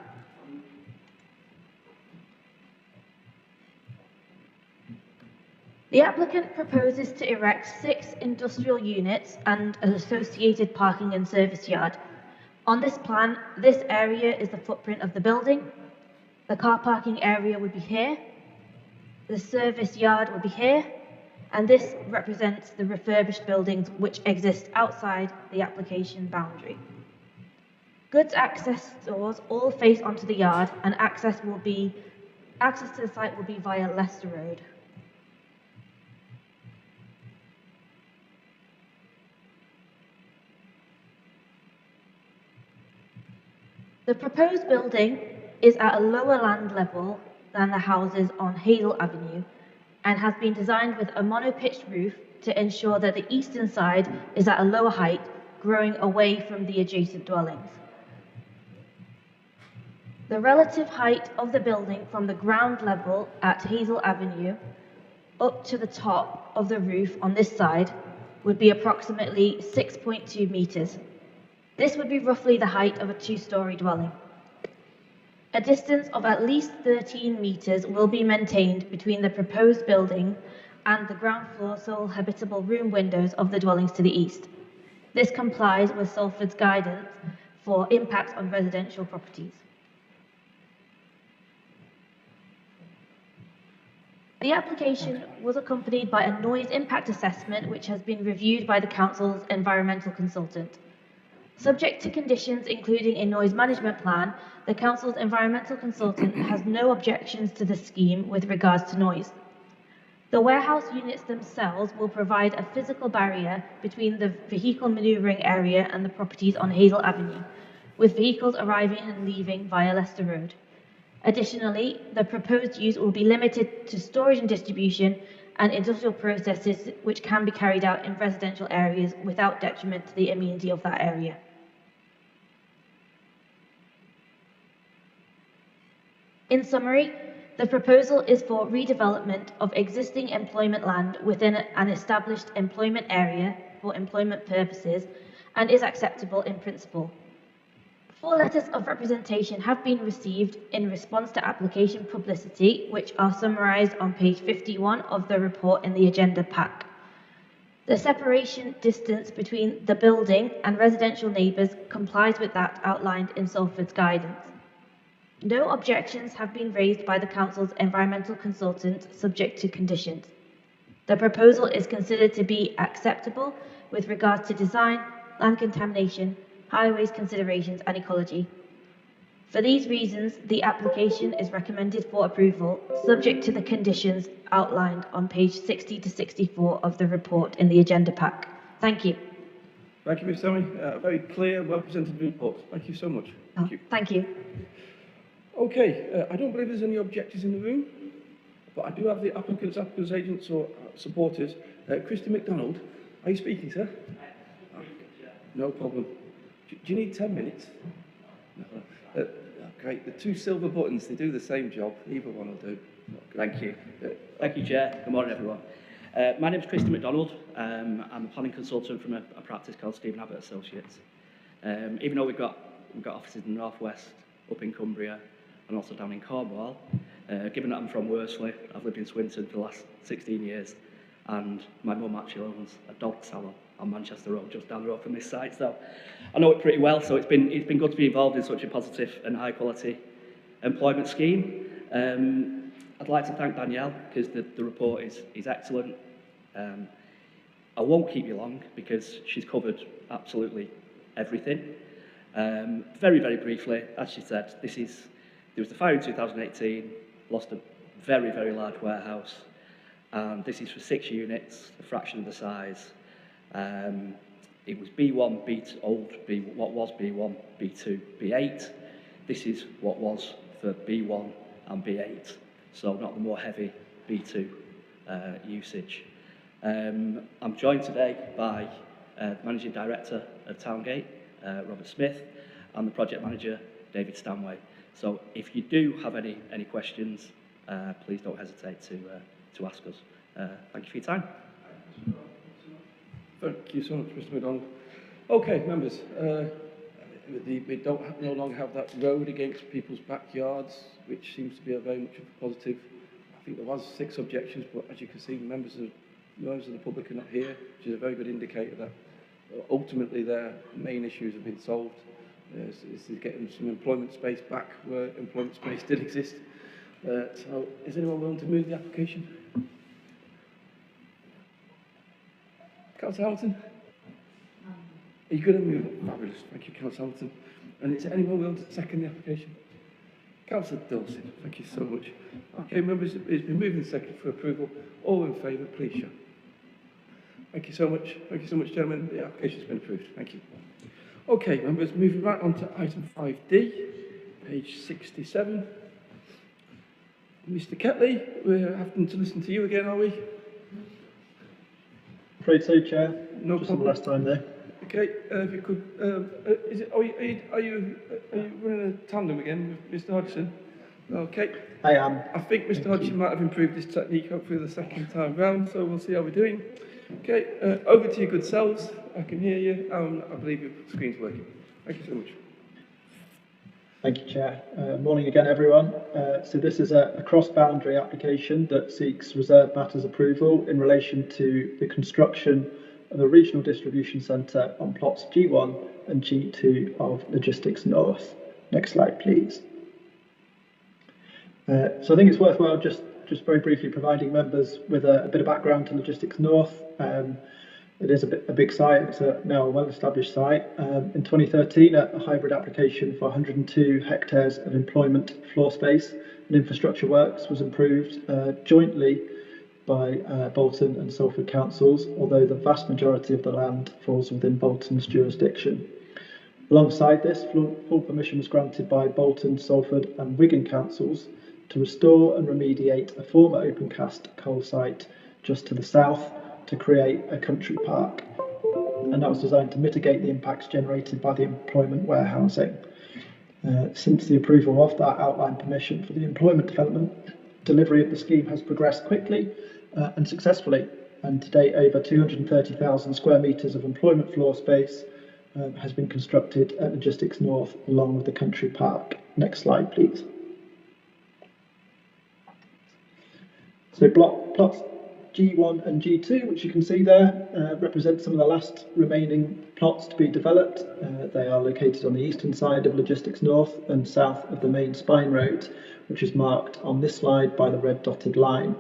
The applicant proposes to erect 6 industrial units and an associated parking and service yard. On this plan, this area is the footprint of the building. The car parking area would be here. The service yard would be here. And this represents the refurbished buildings which exist outside the application boundary. Goods access doors all face onto the yard, and access to the site will be via Leicester Road. The proposed building is at a lower land level than the houses on Hazel Avenue and has been designed with a mono-pitched roof to ensure that the eastern side is at a lower height, growing away from the adjacent dwellings. The relative height of the building from the ground level at Hazel Avenue up to the top of the roof on this side would be approximately 6.2 metres. This would be roughly the height of a two-storey dwelling. A distance of at least 13 metres will be maintained between the proposed building and the ground floor sole habitable room windows of the dwellings to the east. This complies with Salford's guidance for impacts on residential properties. The application was accompanied by a noise impact assessment which has been reviewed by the Council's environmental consultant. Subject to conditions including a noise management plan, the Council's environmental consultant has no objections to the scheme with regards to noise. The warehouse units themselves will provide a physical barrier between the vehicle manoeuvring area and the properties on Hazel Avenue, with vehicles arriving and leaving via Leicester Road. Additionally, the proposed use will be limited to storage and distribution and industrial processes which can be carried out in residential areas without detriment to the amenity of that area. In summary, the proposal is for redevelopment of existing employment land within an established employment area for employment purposes and is acceptable in principle. 4 letters of representation have been received in response to application publicity, which are summarised on page 51 of the report in the agenda pack. The separation distance between the building and residential neighbours complies with that outlined in Salford's guidance. No objections have been raised by the Council's environmental consultant subject to conditions. The proposal is considered to be acceptable with regards to design, land contamination, highways considerations and ecology. For these reasons, the application is recommended for approval, subject to the conditions outlined on page 60 to 64 of the report in the agenda pack. Thank you. Thank you, Ms. Sammy. Very clear, well-presented report. Thank you so much. Thank you. Thank you. Okay, I don't believe there's any objectors in the room, but I do have the applicants, agents or supporters. Christy Mcdonald, are you speaking, sir? No problem. Do you need 10 minutes? No. Great. The 2 silver buttons, they do the same job. Either one will do. Thank you. Thank you, Chair. Good morning, everyone. My name is Christy Mcdonald. I'm a planning consultant from a practice called Stephen Abbott Associates. Even though we've got offices in the North West, up in Cumbria, and also down in Cornwall, given that I'm from Worsley, I've lived in Swinton for the last 16 years, and my mum actually owns a dog salon on Manchester Road, just down the road from this site, so I know it pretty well. So it's been good to be involved in such a positive and high quality employment scheme. I'd like to thank Danielle because the report is excellent. I won't keep you long because she's covered absolutely everything. Very, very briefly, as she said, there was the fire in 2018, lost a very, very large warehouse, and this is for 6 units, a fraction of the size. It was B1, what was B1, B2, B8. This is what was for B1 and B8, so not the more heavy B2 usage. I'm joined today by the Managing Director of Towngate, Robert Smith, and the Project Manager, David Stanway. So if you do have any questions, please don't hesitate to ask us. Thank you for your time. Thank you so much, Mr. McDonald. Okay, members, we no longer have that road against people's backyards, which seems to be a very much of a positive. I think there was 6 objections, but as you can see, members of the public are not here, which is a very good indicator that ultimately their main issues have been solved. Is getting some employment space back where employment space did exist. So, is anyone willing to move the application? Councillor Hamilton? Are you going to move it? Fabulous. Thank you, Councillor Hamilton. And is there anyone willing to second the application? Councillor Dawson, thank you so much. Okay, members, it's been moved and seconded for approval. All in favour, please show. Thank you so much. Thank you so much, gentlemen. The application's been approved. Thank you. Okay, members, moving right on to item 5D, page 67. Mr. Ketley, we're having to listen to you again, are we? Afraid so, Chair. No Just problem. the last time there. Okay, if you could, is it? Are you running a tandem again with Mr. Hodgson? Okay. I am. I think Mr. Hodgson might have improved this technique hopefully the second time round, so we'll see how we're doing. Okay, over to your good selves. I can hear you. I believe your screen's working. Thank you so much. Thank you, Chair. Morning again, everyone. So this is a cross-boundary application that seeks reserved matters approval in relation to the construction of a regional distribution centre on plots G1 and G2 of Logistics North. Next slide, please. So I think it's worthwhile just very briefly providing members with a bit of background to Logistics North. It is a big site. It's now a well-established site. In 2013, a hybrid application for 102 hectares of employment floor space and infrastructure works was approved jointly by Bolton and Salford councils, although the vast majority of the land falls within Bolton's jurisdiction. Alongside this, full permission was granted by Bolton, Salford and Wigan councils to restore and remediate a former open cast coal site just to the south to create a country park, and that was designed to mitigate the impacts generated by the employment warehousing. Since the approval of that outline permission for the employment development, delivery of the scheme has progressed quickly and successfully, and to date over 230,000 square metres of employment floor space has been constructed at Logistics North along with the country park. Next slide, please. So plots G1 and G2, which you can see there, represent some of the last remaining plots to be developed. They are located on the eastern side of Logistics North and south of the main spine road, which is marked on this slide by the red dotted line.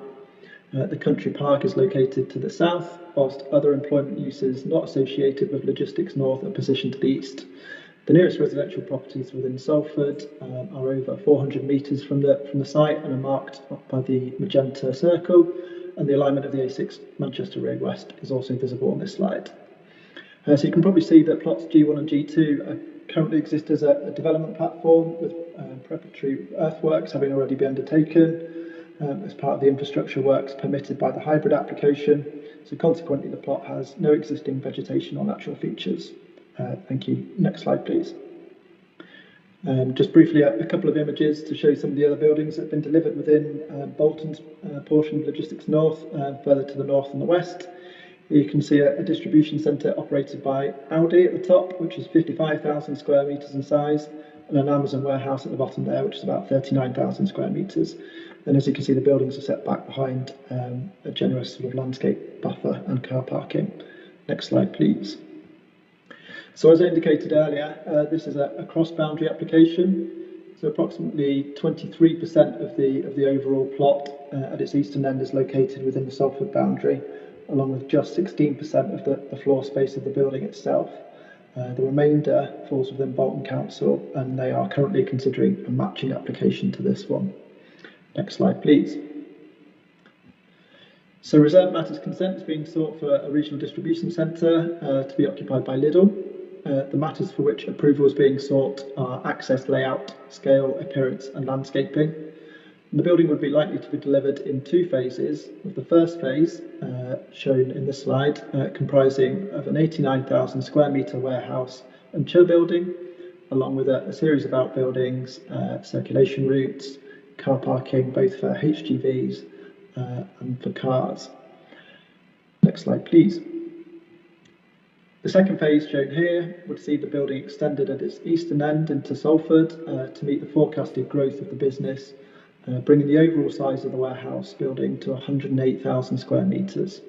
The country park is located to the south, whilst other employment uses not associated with Logistics North are positioned to the east. The nearest residential properties within Salford are over 400 metres from the site and are marked by the magenta circle, and the alignment of the A6 Manchester Road West is also visible on this slide. So you can probably see that plots G1 and G2 currently exist as a development platform with preparatory earthworks having already been undertaken as part of the infrastructure works permitted by the hybrid application. So consequently, the plot has no existing vegetation or natural features. Thank you. Next slide, please. Just briefly, a couple of images to show some of the other buildings that have been delivered within Bolton's portion of Logistics North, further to the north and the west. Here you can see a distribution centre operated by Aldi at the top, which is 55,000 square metres in size, and an Amazon warehouse at the bottom there, which is about 39,000 square metres. And as you can see, the buildings are set back behind a generous sort of landscape buffer and car parking. Next slide, please. So as I indicated earlier, this is a cross-boundary application. So approximately 23% of the overall plot at its eastern end is located within the Salford boundary, along with just 16% of the floor space of the building itself. The remainder falls within Bolton Council, and they are currently considering a matching application to this one. Next slide, please. So reserved matters consent is being sought for a regional distribution centre to be occupied by Lidl. The matters for which approval is being sought are access, layout, scale, appearance and landscaping. And the building would be likely to be delivered in two phases, with the first phase, shown in this slide, comprising of an 89,000 square metre warehouse and chill building, along with a series of outbuildings, circulation routes, car parking, both for HGVs and for cars. Next slide, please. The second phase shown here would see the building extended at its eastern end into Salford to meet the forecasted growth of the business, bringing the overall size of the warehouse building to 108,000 square metres.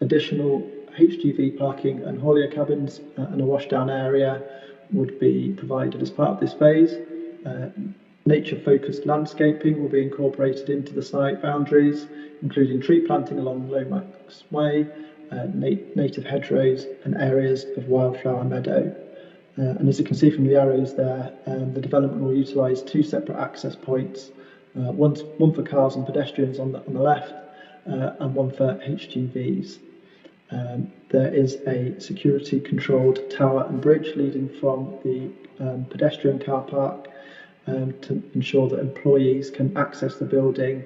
Additional HGV parking and haulier cabins and a washdown area would be provided as part of this phase. Nature-focused landscaping will be incorporated into the site boundaries, including tree planting along Lomax Way, native hedgerows and areas of wildflower meadow. And as you can see from the arrows there, the development will utilise 2 separate access points, one for cars and pedestrians on the left, and one for HGVs. There is a security controlled tower and bridge leading from the pedestrian car park to ensure that employees can access the building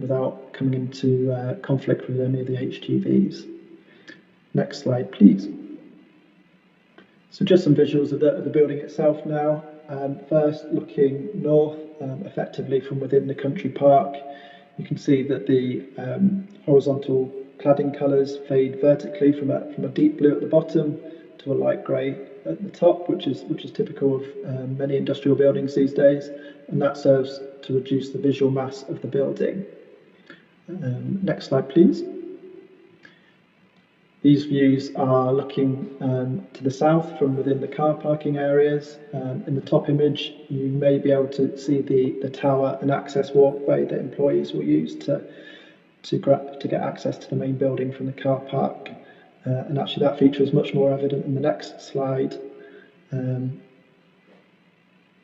without coming into conflict with any of the HGVs. Next slide, please. So just some visuals of the building itself now. First, looking north, effectively from within the country park, you can see that the horizontal cladding colours fade vertically from a deep blue at the bottom to a light grey at the top, which is typical of many industrial buildings these days, and that serves to reduce the visual mass of the building. Next slide, please. These views are looking to the south from within the car parking areas. In the top image, you may be able to see the tower and access walkway that employees will use to get access to the main building from the car park. And actually that feature is much more evident in the next slide,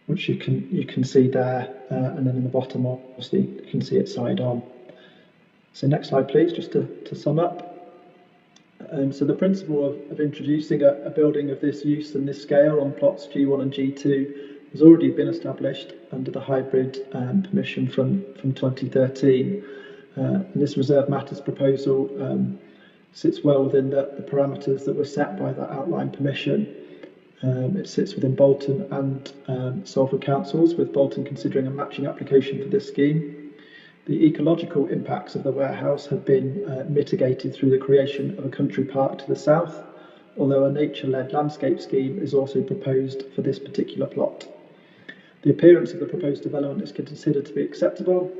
which you can see there, and then in the bottom, obviously, you can see it side on. So next slide, please, just to sum up. So the principle of introducing a building of this use and this scale on plots G1 and G2 has already been established under the hybrid permission from 2013. And this reserve matters proposal sits well within the parameters that were set by that outline permission. It sits within Bolton and Salford councils, with Bolton considering a matching application for this scheme. The ecological impacts of the warehouse have been mitigated through the creation of a country park to the south, although a nature-led landscape scheme is also proposed for this particular plot. The appearance of the proposed development is considered to be acceptable,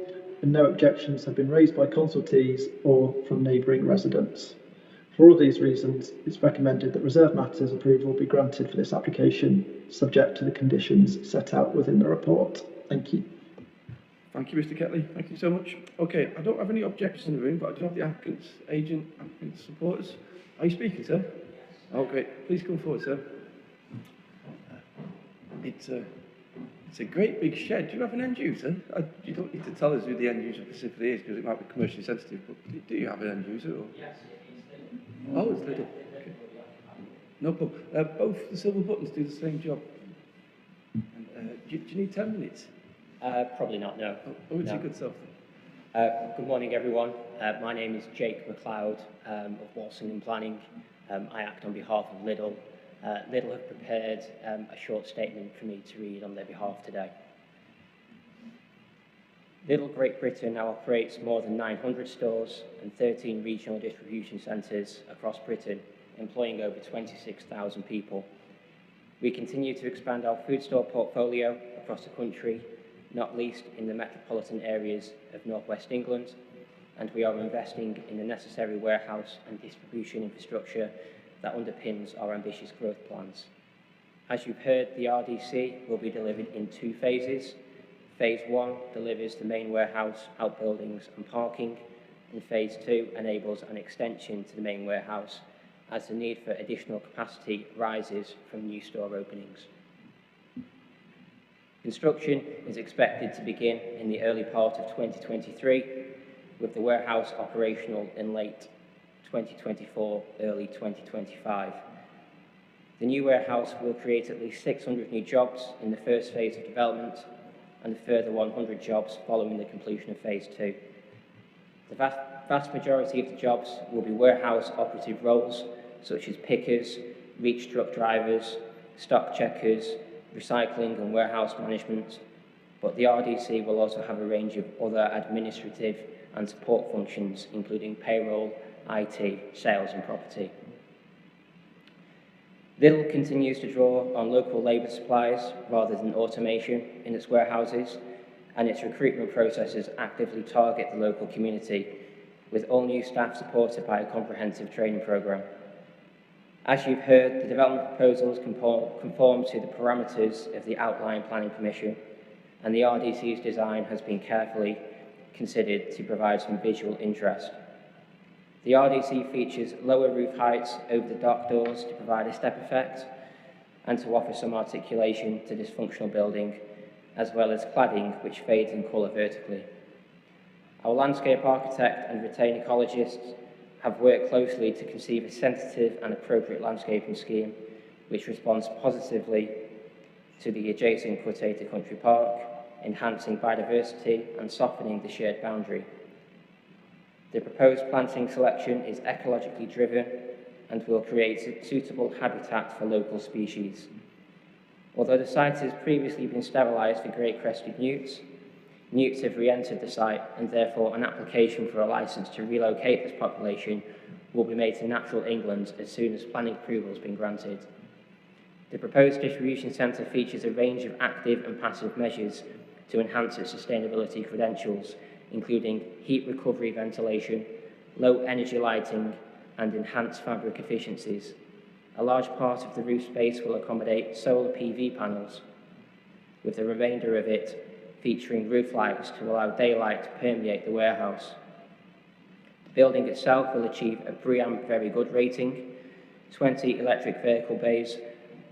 and no objections have been raised by consultees or from neighbouring residents. For all these reasons, it's recommended that reserve matters approval be granted for this application, subject to the conditions set out within the report. Thank you. Thank you, Mr. Ketley. Thank you so much. Okay, I don't have any objections in the room, but I do have the applicant's applicant supporters. Are you speaking, sir? Oh, great. Please come forward, sir. It's a great big shed. Do you have an end user? You don't need to tell us who the end user specifically is, because it might be commercially sensitive, but do you have an end user? Or? Yes, it's Lidl. Oh, it's Lidl. Okay. No problem. Both the silver buttons do the same job. And, do you need 10 minutes? Probably not, no. Oh, it's a good self. Good morning, everyone. My name is Jake McLeod of Walsingham Planning. I act on behalf of Lidl. Lidl have prepared a short statement for me to read on their behalf today. Lidl Great Britain now operates more than 900 stores and 13 regional distribution centres across Britain, employing over 26,000 people. We continue to expand our food store portfolio across the country, not least in the metropolitan areas of North West England, and we are investing in the necessary warehouse and distribution infrastructure that underpins our ambitious growth plans. As you've heard, the RDC will be delivered in 2 phases. Phase 1 delivers the main warehouse, outbuildings and parking, and Phase 2 enables an extension to the main warehouse as the need for additional capacity rises from new store openings. Construction is expected to begin in the early part of 2023, with the warehouse operational in late 2024, early 2025. The new warehouse will create at least 600 new jobs in the first phase of development and a further 100 jobs following the completion of Phase 2. The vast majority of the jobs will be warehouse operative roles, such as pickers, reach truck drivers, stock checkers, recycling and warehouse management, but the RDC will also have a range of other administrative and support functions, including payroll, IT, sales and property. Lidl continues to draw on local labour supplies rather than automation in its warehouses, and its recruitment processes actively target the local community, with all new staff supported by a comprehensive training programme. As you've heard, the development proposals conform to the parameters of the outline planning permission, and the RDC's design has been carefully considered to provide some visual interest. The RDC features lower roof heights over the dock doors to provide a step effect, and to offer some articulation to dysfunctional building, as well as cladding which fades in colour vertically. Our landscape architect and retained ecologists have worked closely to conceive a sensitive and appropriate landscaping scheme which responds positively to the adjacent Potato Country Park, enhancing biodiversity and softening the shared boundary. The proposed planting selection is ecologically driven and will create suitable habitat for local species. Although the site has previously been sterilised for great crested newts, newts have re-entered the site, and therefore an application for a licence to relocate this population will be made to Natural England as soon as planning approval has been granted. The proposed distribution centre features a range of active and passive measures to enhance its sustainability credentials, including heat recovery ventilation, low energy lighting, and enhanced fabric efficiencies. A large part of the roof space will accommodate solar PV panels, with the remainder of it featuring roof lights to allow daylight to permeate the warehouse. The building itself will achieve a BREEAM Very Good rating. 20 electric vehicle bays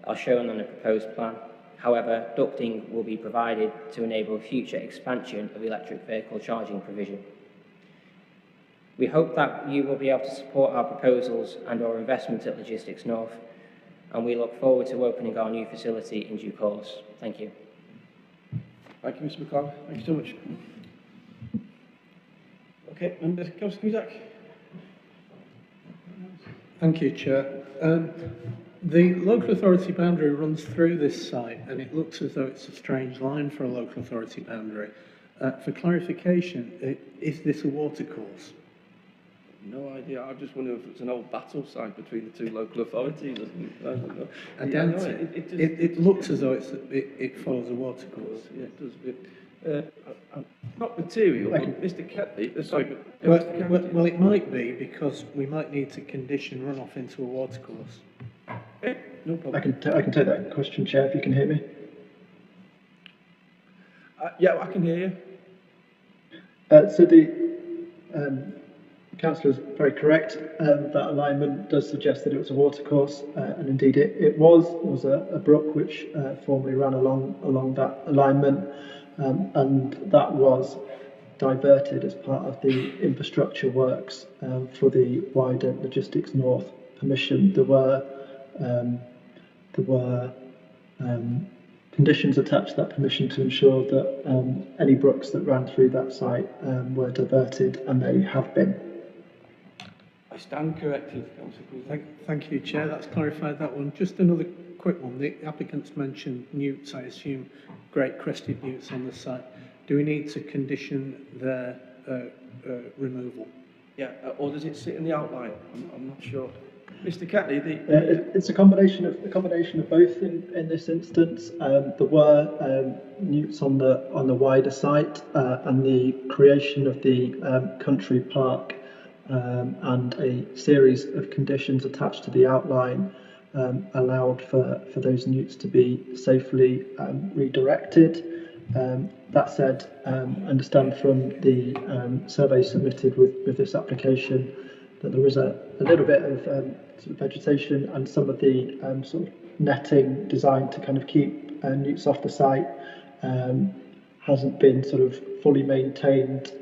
are shown on the proposed plan. However, ducting will be provided to enable future expansion of electric vehicle charging provision. We hope that you will be able to support our proposals and our investment at Logistics North, and we look forward to opening our new facility in due course. Thank you. Thank you, Mr. McLeod. Thank you so much. Okay, and Councillor Cusack. Thank you, Chair. The local authority boundary runs through this site, and it looks as though it's a strange line for a local authority boundary. For clarification, is this a watercourse? No idea. I just wonder if it's an old battle site between the two local authorities. I don't know. I doubt it. It looks as though it follows a watercourse. Yeah, it does. Not material, but Mr. Ketley. Sorry, but Mr. Well, it might be, because we might need to condition runoff into a watercourse. Okay, no problem. I can take that question, Chair, if you can hear me. Yeah, I can hear you. So the Councillor is very correct. That alignment does suggest that it was a watercourse, and indeed it was a brook which formerly ran along that alignment, and that was diverted as part of the infrastructure works for the wider Logistics North permission. There were conditions attached to that permission to ensure that any brooks that ran through that site were diverted, and they have been. I stand corrected, Councillor Cusack. Thank you, Chair. That's clarified that one. Just another quick one. The applicants mentioned newts, I assume great crested newts on the site. Do we need to condition their removal? Yeah, or does it sit in the outline? I'm not sure. Mr. Catley, it's a combination of both in this instance. There were newts on the wider site, and the creation of the country park and a series of conditions attached to the outline allowed for those newts to be safely redirected. That said, I understand from the survey submitted with this application that there is a little bit of sort of vegetation and some of the sort of netting designed to kind of keep newts off the site hasn't been sort of fully maintained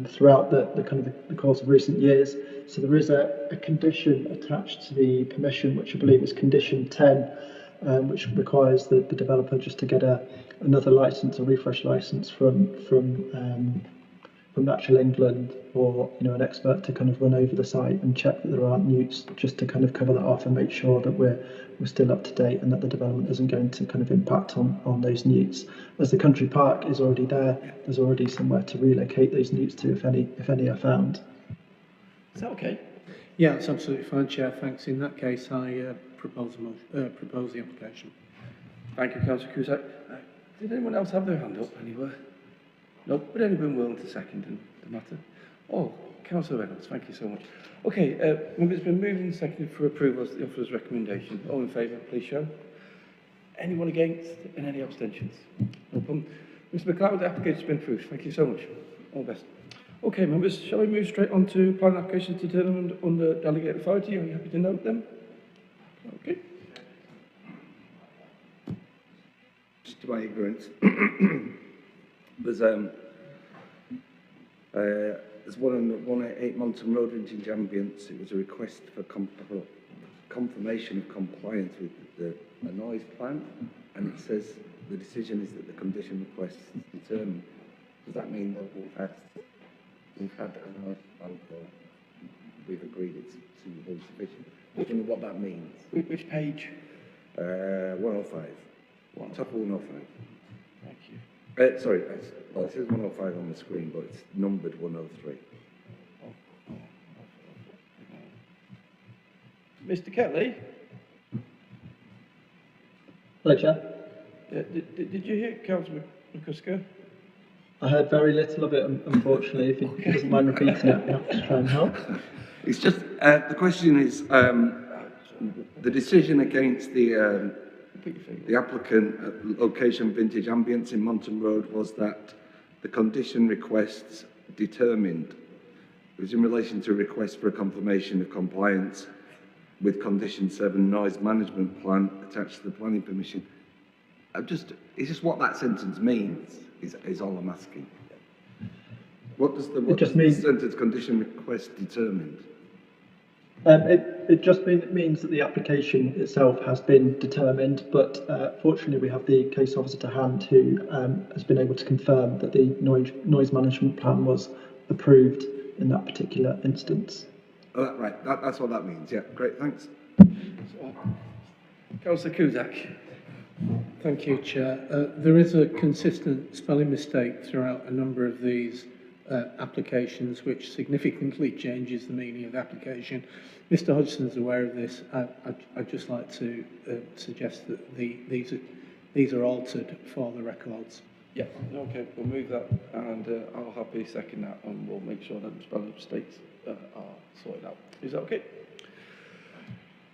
throughout the kind of the course of recent years. So there is a condition attached to the permission, which I believe is condition 10, which requires the developer just to get another license, a refresh license from Natural England, or an expert to kind of run over the site and check that there aren't newts, just to kind of cover that off and make sure that we're still up to date and that the development isn't going to kind of impact on those newts. As the country park is already there, there's already somewhere to relocate those newts to if any are found. Is that okay? Yeah, that's absolutely fine, Chair. Thanks. In that case, I propose the application. Thank you, Councillor Cusack. Did anyone else have their hand up anywhere? No, would anyone willing to second the matter? Oh, Councillor Reynolds, thank you so much. Okay, members, been moved and seconded for approval as the offerer's recommendation. All in favour, please show. Anyone against and any abstentions? No problem. Mr. McLeod, the application has been approved. Thank you so much. All the best. Okay, members, shall we move straight on to planning applications determined under delegated authority? Are you happy to note them? Okay. my ignorance. There's one on 188 Monton Road, Vintage Ambience. It was a request for confirmation of compliance with the noise plan, and it says the decision is that the condition request is determined. Does that mean that we've had a noise plan for, we've agreed it's suitable sufficient? I don't know what that means. Which page? 105. Top of 105. Thank you. Sorry, well, it says 105 on the screen, but it's numbered 103. Mr. Kelly? Hello, Chair. Did you hear Councillor McCusker? I heard very little of it, unfortunately. If he doesn't mind repeating it, I'll have to try and help. It's just, the question is, the decision against the applicant at location Vintage Ambience in Monton Road was that the condition requests determined. It was in relation to a request for a confirmation of compliance with Condition 7 noise management plan attached to the planning permission. It's just what that sentence means is all I'm asking. What does the sentence condition request determined? It just means that the application itself has been determined, but fortunately we have the case officer to hand who has been able to confirm that the noise management plan was approved in that particular instance. Oh, right, that's what that means, yeah. Great, thanks. Councillor Cusack. Thank you, Chair. There is a consistent spelling mistake throughout a number of these applications, which significantly changes the meaning of the application. Mr. Hodgson's aware of this. I'd just like to suggest that these are altered for the records. Yeah, okay, we'll move that, and I'll happily second that, and we'll make sure that the spelling mistakes are sorted out. Is that okay?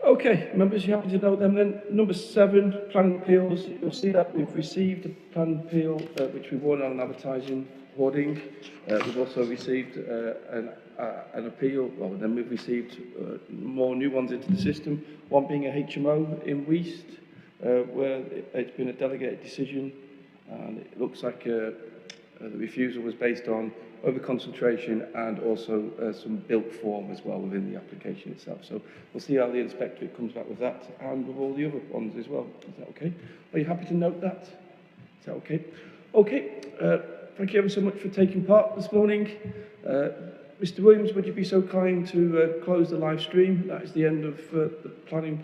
Okay, members, you happy to note them then? Number 7, planning appeals. You'll see that we've received a planning appeal, which we warned on an advertising hoarding. We've also received an appeal, well, then we've received more new ones into the system, one being a HMO in Weast, where it's been a delegated decision, and it looks like the refusal was based on over-concentration and also some built form as well within the application itself. So we'll see how the inspectorate comes back with that and with all the other ones as well. Is that okay? Are you happy to note that? Is that okay? Okay. Thank you ever so much for taking part this morning. Mr. Williams, would you be so kind to close the live stream? That is the end of the planning